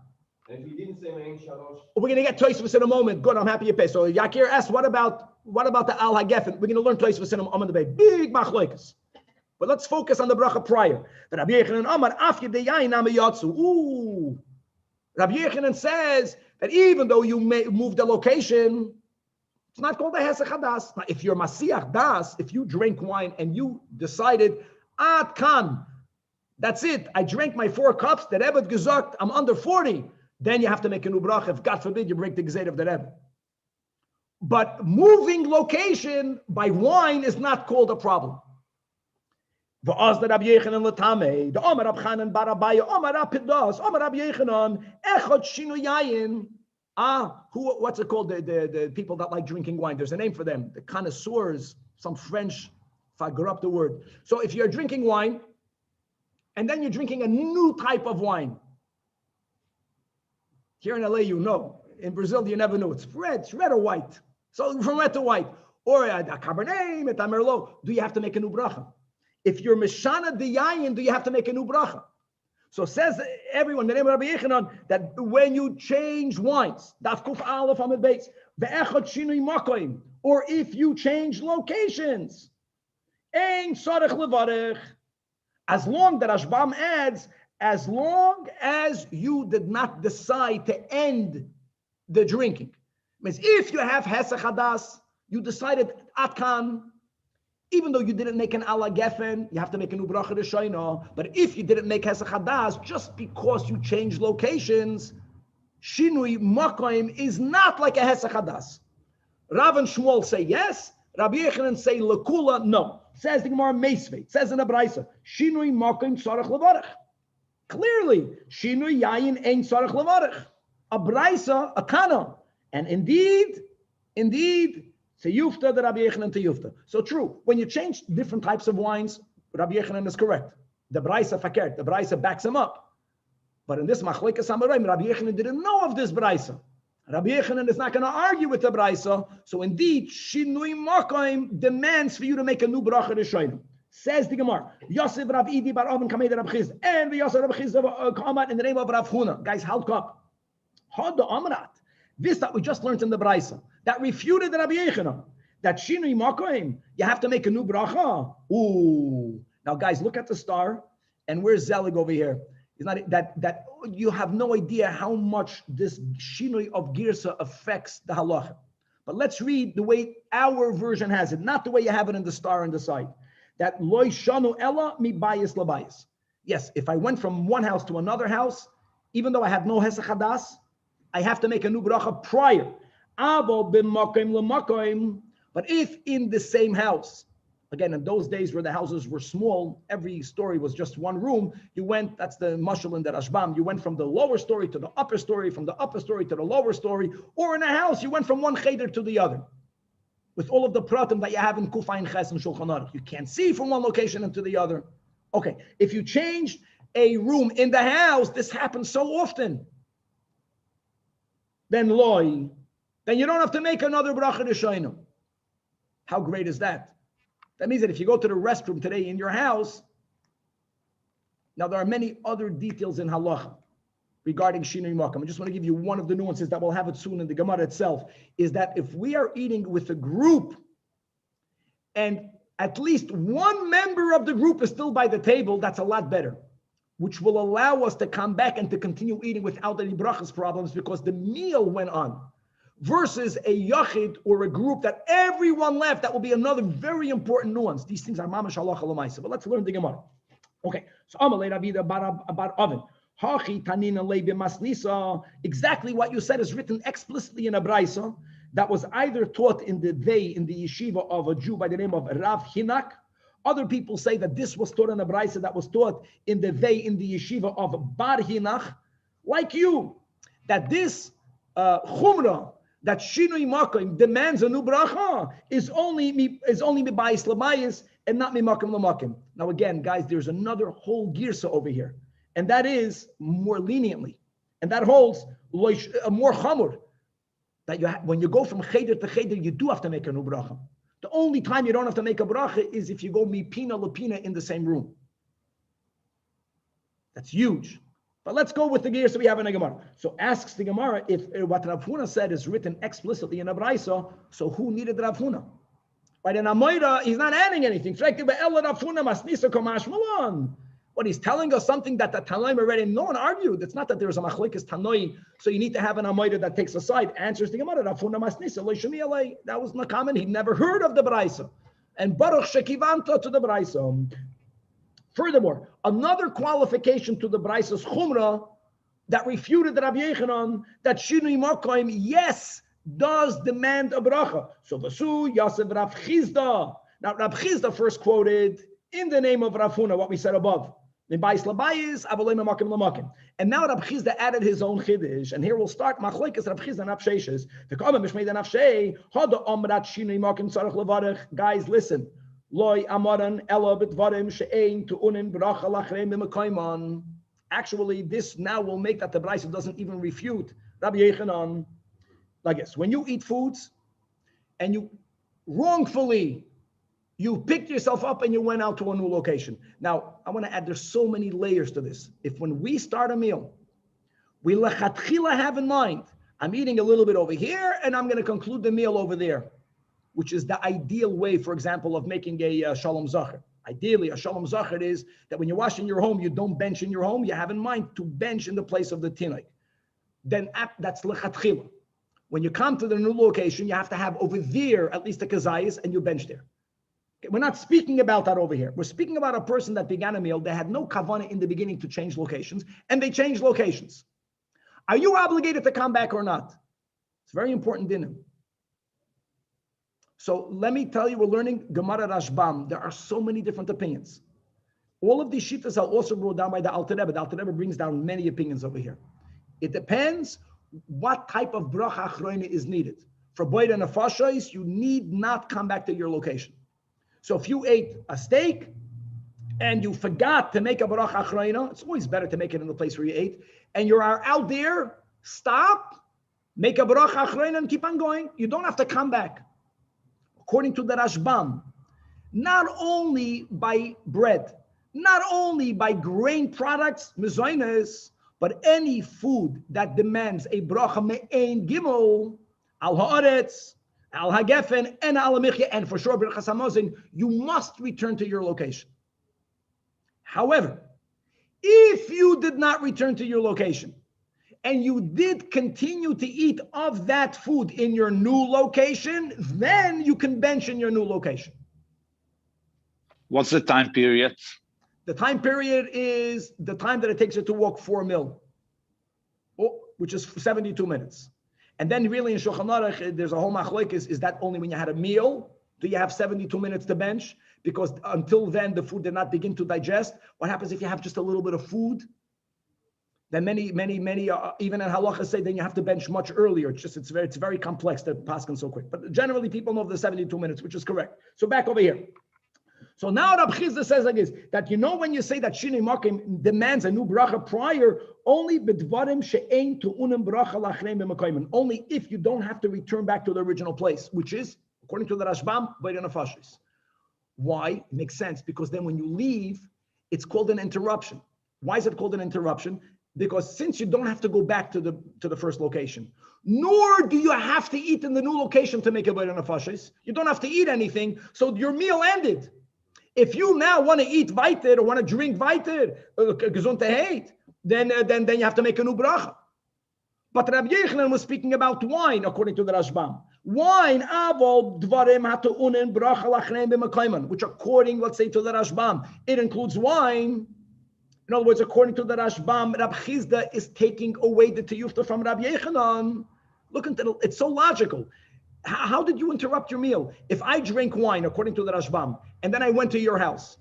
And if he didn't say Mein Shalosh, we're gonna get Tosfos in a moment. Good, I'm happy you pay. So Yakir asked, what about the al hagefen? We're gonna learn Tosfos in a moment. Big machlokes. But let's focus on the bracha prior. Rabbi Yochanan Amar af yedei yayin am yatsu. Ooh. Rabbi Yochanan says that even though you may move the location, it's not called a hesach hadas. Now, if you're masiach das, if you drink wine and you decided, at kan, that's it, I drank my 4 cups, the Rebbe gesagt, I'm under 40, then you have to make a new bracha. If God forbid you break the gzeit of the Rebbe. But moving location by wine is not called a problem. V'az the Rabbi Yochanan l'tamei, the Omer Rab Chanan bar Abaye, Omer Rab Pidas, Omer Rab Yochanan, Echad Shinu Yayin. What's it called? The people that like drinking wine. There's a name for them. The connoisseurs, some French, if I grew up the word. So if you're drinking wine, and then you're drinking a new type of wine. Here in LA, you know. In Brazil, you never know. It's red or white. So from red to white. Or a Cabernet, a Merlot. Do you have to make a new bracha? If you're Mishana Diyayin, do you have to make a new bracha? So says everyone, the name of Rabbi Yochanan, that when you change wines, Dafkuf Aleph Amid Beis, Ve'echad Shinui Makoim, or if you change locations, Ein Tzarech Levarech, as long that Ashbam adds, as long as you did not decide to end the drinking. Means if you have Hesach Hadas, you decided Atkan, even though you didn't make an ala gefen, you have to make a new bracha d'shayna. But if you didn't make hesach hadas, just because you changed locations, shinui makoim is not like a hesach hadas. Rav and Shmuel say yes. Rabbi Yechanan say lekula no. Says the Gemara Meisvei. Says in the Brisa, Shinui makom tzarech levarech. Clearly, Shinui yayin ein tzarech levarech. A Brisa, a Kana. And indeed, Teyufta, the Rabbi Yechanan Teyufta. So true, when you change different types of wines, Rabbi Yechanan is correct. The Brisa fakert, the Brisa backs him up. But in this Machlekes Amoraim, Rabbi Yechanan didn't know of this Brisa. Rabbi Yechanan is not going to argue with the Brisa. So indeed, Shinui Makom demands for you to make a new bracha Rishonim. Says the Gemara, Yosef Rav Idi Bar Oven Kamed Rav Chizda, and the Yosef Rav Chizda Kamat in the name of Rav Huna. Guys, halt up. Had the Amrat. This that we just learned in the Brisa, that refuted the Rabbi Yechanan, that Shinui Makom, you have to make a new bracha. Ooh. Now, guys, look at the star, and where's Zelig over here? It's not that you have no idea how much this Shinui of Girsa affects the halacha. But let's read the way our version has it, not the way you have it in the star on the side. That loy shanu ella mi bayis labayis. Yes, if I went from one house to another house, even though I have no hesach hadas, I have to make a new bracha prior. But if in the same house, again, in those days where the houses were small, every story was just one room, you went, that's the mashal in the Rashbam, you went from the lower story to the upper story, from the upper story to the lower story, or in a house, you went from one cheder to the other. With all of the pratim that you have in Kufayin Ches and Shulchan Aruch. You can't see from one location into the other. Okay, if you changed a room in the house, this happens so often, then loy, then you don't have to make another bracha d'shayim. How great is that? That means that if you go to the restroom today in your house, now there are many other details in halacha regarding shinui makam. I just want to give you one of the nuances that we'll have it soon in the Gemara itself, is that if we are eating with a group and at least one member of the group is still by the table, that's a lot better, which will allow us to come back and to continue eating without any brachas problems because the meal went on. Versus a yachid or a group that everyone left, that will be another very important nuance. These things are mamash halacha l'maisa. But let's learn the Gemara. Okay, so Amalei Rabbi bar Oven. Hachi tanina leibe masnisa. Exactly what you said is written explicitly in a brisa that was either taught in the yeshiva of a Jew by the name of Rav Hinak. Other people say that this was taught in a brisa that was taught in the yeshiva of Bar Hinach, like you, that this chumrah, that shinui makom demands a new bracha, is only mibayis labayis and not mimakim lamakim. Now again, guys, there's another whole girsa over here, and that is more leniently, and that holds a more chamur, that when you go from cheder to cheder, you do have to make a new bracha. The only time you don't have to make a bracha is if you go mipina lapina in the same room. That's huge. But let's go with the gears we have in the Gemara. So asks the Gemara if what Rav Huna said is written explicitly in a brisa, so who needed Rav Huna? Right, in Amoira, he's not adding anything. What he's telling us something that the Tanoim already know and argued. It's not that there's a machlekes Tanoim, so you need to have an Amoira that takes a side. Answers the Gemara, Rav Huna masnisa, that was not common. He'd never heard of the brisa. And Baruch shekivanta to the brisa. Furthermore, another qualification to the Braisa's Chumrah that refuted the Rabbi Yechanan, that Shinui Makom, yes, does demand a bracha. So Vasu, Yosef Rav Chizda. Now, Rav Chizda first quoted in the name of Rav Huna, what we said above. And now Rav Chizda added his own Kiddush, and here we'll start Machlekes Rav Chizda Naf Sheishes. Guys, listen. Actually, this now will make that the Brisa doesn't even refute Rabbi Yechanan. Like this, when you eat foods and you wrongfully, you picked yourself up and you went out to a new location. Now, I want to add, there's so many layers to this. If when we start a meal, we lechatchila have in mind, I'm eating a little bit over here and I'm going to conclude the meal over there, which is the ideal way, for example, of making a shalom zacher. Ideally, a shalom zacher is that when you wash in your home, you don't bench in your home. You have in mind to bench in the place of the tinoi. Then that's lechatchila. When you come to the new location, you have to have over there at least a kazayas, and you bench there. Okay, we're not speaking about that over here. We're speaking about a person that began a meal. They had no kavanah in the beginning to change locations, and they changed locations. Are you obligated to come back or not? It's very important dinner. So let me tell you, we're learning Gemara Rashbam. There are so many different opinions. All of these shittas are also brought down by the Alter Rebbe. The Alter Rebbe brings down many opinions over here. It depends what type of bracha achroina is needed. For boyd and nefashos, you need not come back to your location. So if you ate a steak and you forgot to make a bracha achroina, it's always better to make it in the place where you ate, and you are out there, stop, make a bracha achroina and keep on going. You don't have to come back. According to the Rashbam, not only by bread, not only by grain products, mezoines, but any food that demands a bracha me'ein gimel, al ha'aretz, al hagefen, and al ha'michya, and for sure birchas hamazon, you must return to your location. However, if you did not return to your location, and you did continue to eat of that food in your new location, then you can bench in your new location. What's the time period? The time period is the time that it takes you to walk 4 mil, which is 72 minutes. And then really in Shulchan Aruch, there's a whole machlokes, is that only when you had a meal do you have 72 minutes to bench? Because until then, the food did not begin to digest. What happens if you have just a little bit of food? Then many, even in halacha say then you have to bench much earlier. It's very complex to paskin so quick. But generally, people know the 72 minutes, which is correct. So back over here. So now Rabbi Chizda says like this, that when you say that Shinei Makim demands a new bracha prior, only b'dvarim she'ein tu'unim bracha lachreim b'makayim, only if you don't have to return back to the original place, which is, according to the Rashbam, boyd and nefashos. Why? It makes sense, because then when you leave, it's called an interruption. Why is it called an interruption? Because since you don't have to go back to the first location, nor do you have to eat in the new location to make a boyd and nefashos, you don't have to eat anything, so your meal ended. If you now want to eat weiter or want to drink weiter, gesundheit, then you have to make a new bracha. But Rabbi Yochanan was speaking about wine, according to the Rashbam. Wine, avol dvarim hatu'unin bracha lachreim b'makayman, which according, let's say, to the Rashbam, it includes wine. In other words, according to the Rashbam, Rabbi Chizda is taking away the tiyufta from Rabbi Yochanan. Look into it's so logical. How did you interrupt your meal? If I drink wine, according to the Rashbam, and then I went to your house,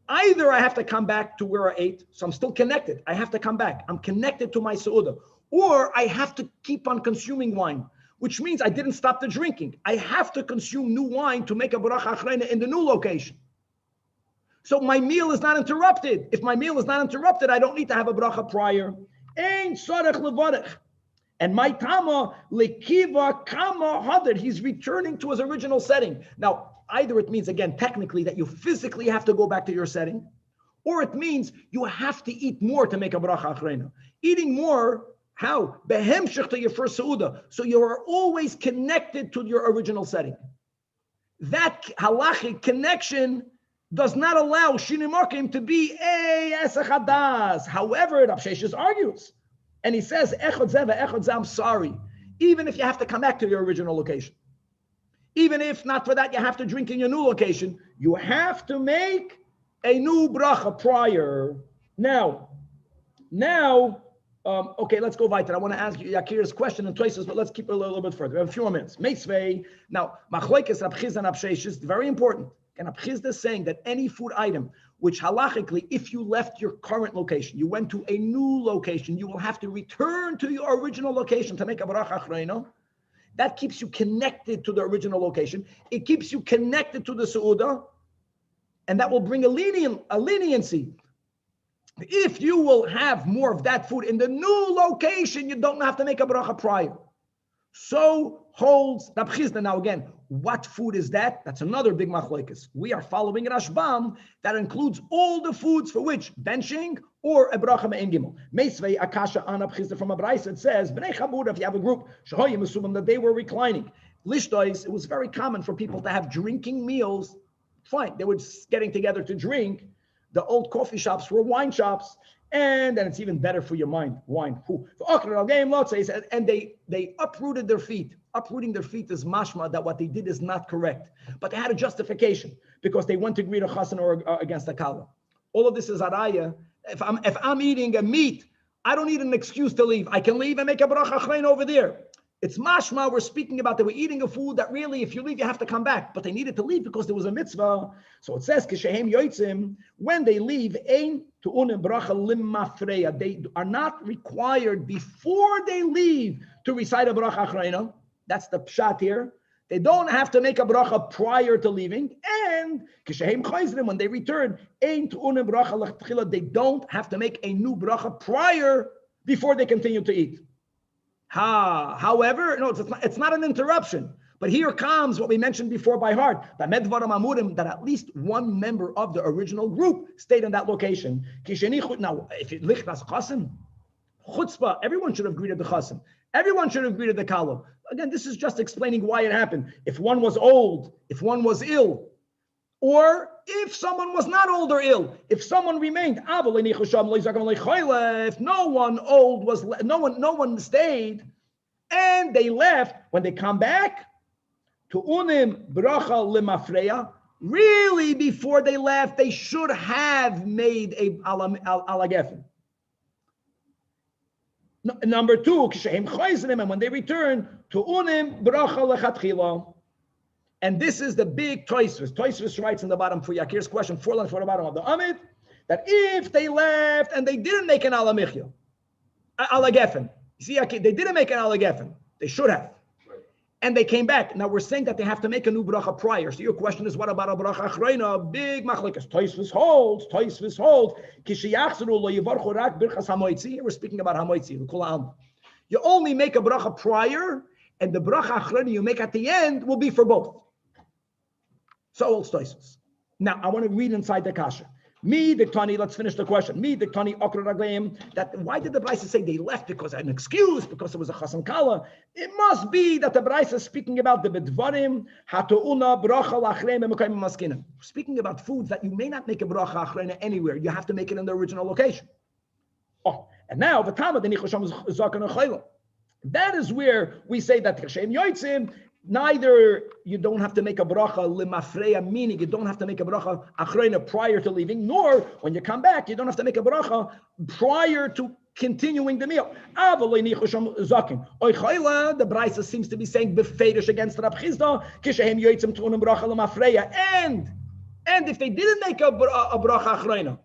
either I have to come back to where I ate, so I'm still connected. I have to come back. I'm connected to my seudah. Or I have to keep on consuming wine, which means I didn't stop the drinking. I have to consume new wine to make a bracha achreina in the new location. So my meal is not interrupted. If my meal is not interrupted, I don't need to have a bracha prior. Ein tzarech levarech. And my tama lekiva kama hadar, he's returning to his original setting. Now, either it means, again, technically that you physically have to go back to your setting, or it means you have to eat more to make a bracha achreina. Eating more, how? Behemshech to your first seudah. So you are always connected to your original setting. That halachic connection does not allow Shinei Makim to be a esachadas. However, Rav Sheshes argues. And he says, echad zeh ve'echad zeh, I'm sorry. Even if you have to come back to your original location. Even if not for that, you have to drink in your new location. You have to make a new bracha prior. Now, okay, let's go weiter. I want to ask you Yakir's question in places, but let's keep it a little bit further. We have a few more minutes. Meisvei. Now, machlokes Rav Chizda and Rav Sheshes is very important. And Rav Chizda is saying that any food item, which halachically, if you left your current location, you went to a new location, you will have to return to your original location to make a bracha achreina. That keeps you connected to the original location. It keeps you connected to the seudah, and that will bring a leniency. If you will have more of that food in the new location, you don't have to make a bracha prior. So holds Rav Chizda. Now again, what food is that? That's another big machlokes. We are following Rashbam that includes all the foods for which benching or a bracha me'en gimel. Meisvei akasha on Rav Chizda from a brayso. It says, Bnei Chabura, if you have a group, shehoyim asumim that they were reclining. Lishtois, it was very common for people to have drinking meals. Fine, they were getting together to drink. The old coffee shops were wine shops. And then it's even better for your mind, wine. And they uprooted their feet. Uprooting their feet is mashma that what they did is not correct. But they had a justification because they went to greet a Hassan or against a kala. All of this is araya. If I'm eating a meat, I don't need an excuse to leave. I can leave and make a bracha achrein over there. It's mashma, we're speaking about they were eating a food that really, if you leave, you have to come back. But they needed to leave because there was a mitzvah. So it says, Kishehem yoitzim, when they leave, ein tu'unim bracha limafreya. They are not required before they leave to recite a bracha achrayna. That's the pshat here. They don't have to make a bracha prior to leaving. And Kishehem chayzrim, when they return, ein tu'unim bracha l'chtchila. They don't have to make a new bracha prior before they continue to eat. However, no, it's not an interruption. But here comes what we mentioned before by heart, that at least one member of the original group stayed in that location. Now, if it lichnas chasim, chutzpah, everyone should have greeted the chasim. Everyone should have greeted the kalam. Again, this is just explaining why it happened. If one was old, if one was ill, or if someone was not old or ill, if someone remained, if no one old was, no one stayed, and they left, when they come back, to unim bracha lemafreya, really before they left, they should have made a alagefen. Number two, and when they return, to unim bracha lechatchila. And this is the big Tosfos. Tosfos writes in the bottom for Yakir's question, 4 lines for the bottom of the Amid, that if they left and they didn't make an alagefen, you see, they didn't make an alagefen. They should have. And they came back. Now we're saying that they have to make a new bracha prior. So your question is, what about a bracha achrayna? Big machlekas. Tosfos holds. We're speaking about hamoitzi. You only make a bracha prior, and the bracha achrayna you make at the end will be for both. So old Tosfos. Now I want to read inside the kasha. Let's finish the question. That why did the Brisa say they left because an excuse, because it was a chasan kala? It must be that the Brisa is speaking about the bedvarim hatouna bracha lachreim mekayim maskinim. Speaking about foods that you may not make a bracha achrayna anywhere. You have to make it in the original location. Oh, and now v'tama the nichosham zaken achayla. That is where we say that Kishem yoitzim. Neither you don't have to make a bracha limafreya, meaning you don't have to make a bracha achrayna prior to leaving, nor when you come back, you don't have to make a bracha prior to continuing the meal. The Brisa seems to be saying befedish against Rab Chizda, kishehem yoitzim tu'unim bracha limafreya, and if they didn't make a bracha achrayna,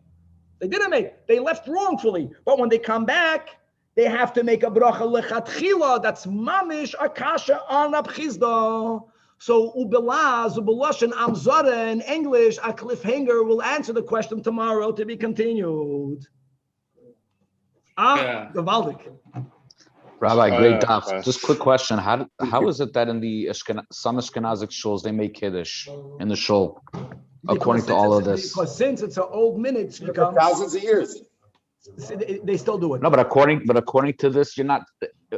they left wrongfully, but when they come back, they have to make a bracha lechatchila. That's mamish akasha on Rab Chizda. So ubelaz, ubeloshen amzara in English, a cliffhanger will answer the question tomorrow to be continued. Gewaldig. Rabbi, great daf. Just quick question: How is it that in the some Ashkenazic shuls they make Kiddush in the shul, according to all of this? Because since it's an old minute, for thousands of years. They still do it. No, but according to this, you're not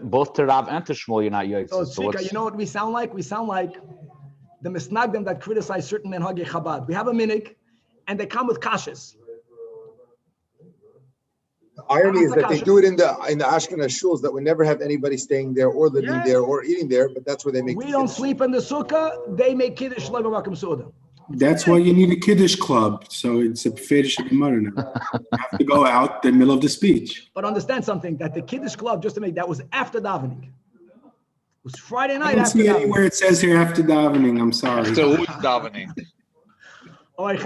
both to Rav and to Shmuel. You're not yoytz. So you know what we sound like? We sound like the misnagdim that criticize certain menhagei Chabad. We have a minig, and they come with kashas. The irony is that they do it in the Ashkenaz shuls that would never have anybody staying there or living there or eating there, but that's where they make. We don't sleep in the sukkah. They make kiddush legavakim soda. That's why you need a Kiddush club. So it's a fetish of the mother now. You have to go out in the middle of the speech. But understand something, that the Kiddush club, just to make that was after davening. It was Friday night I don't after see davening. anywhere it says here after davening. I'm sorry. So who's davening? All right,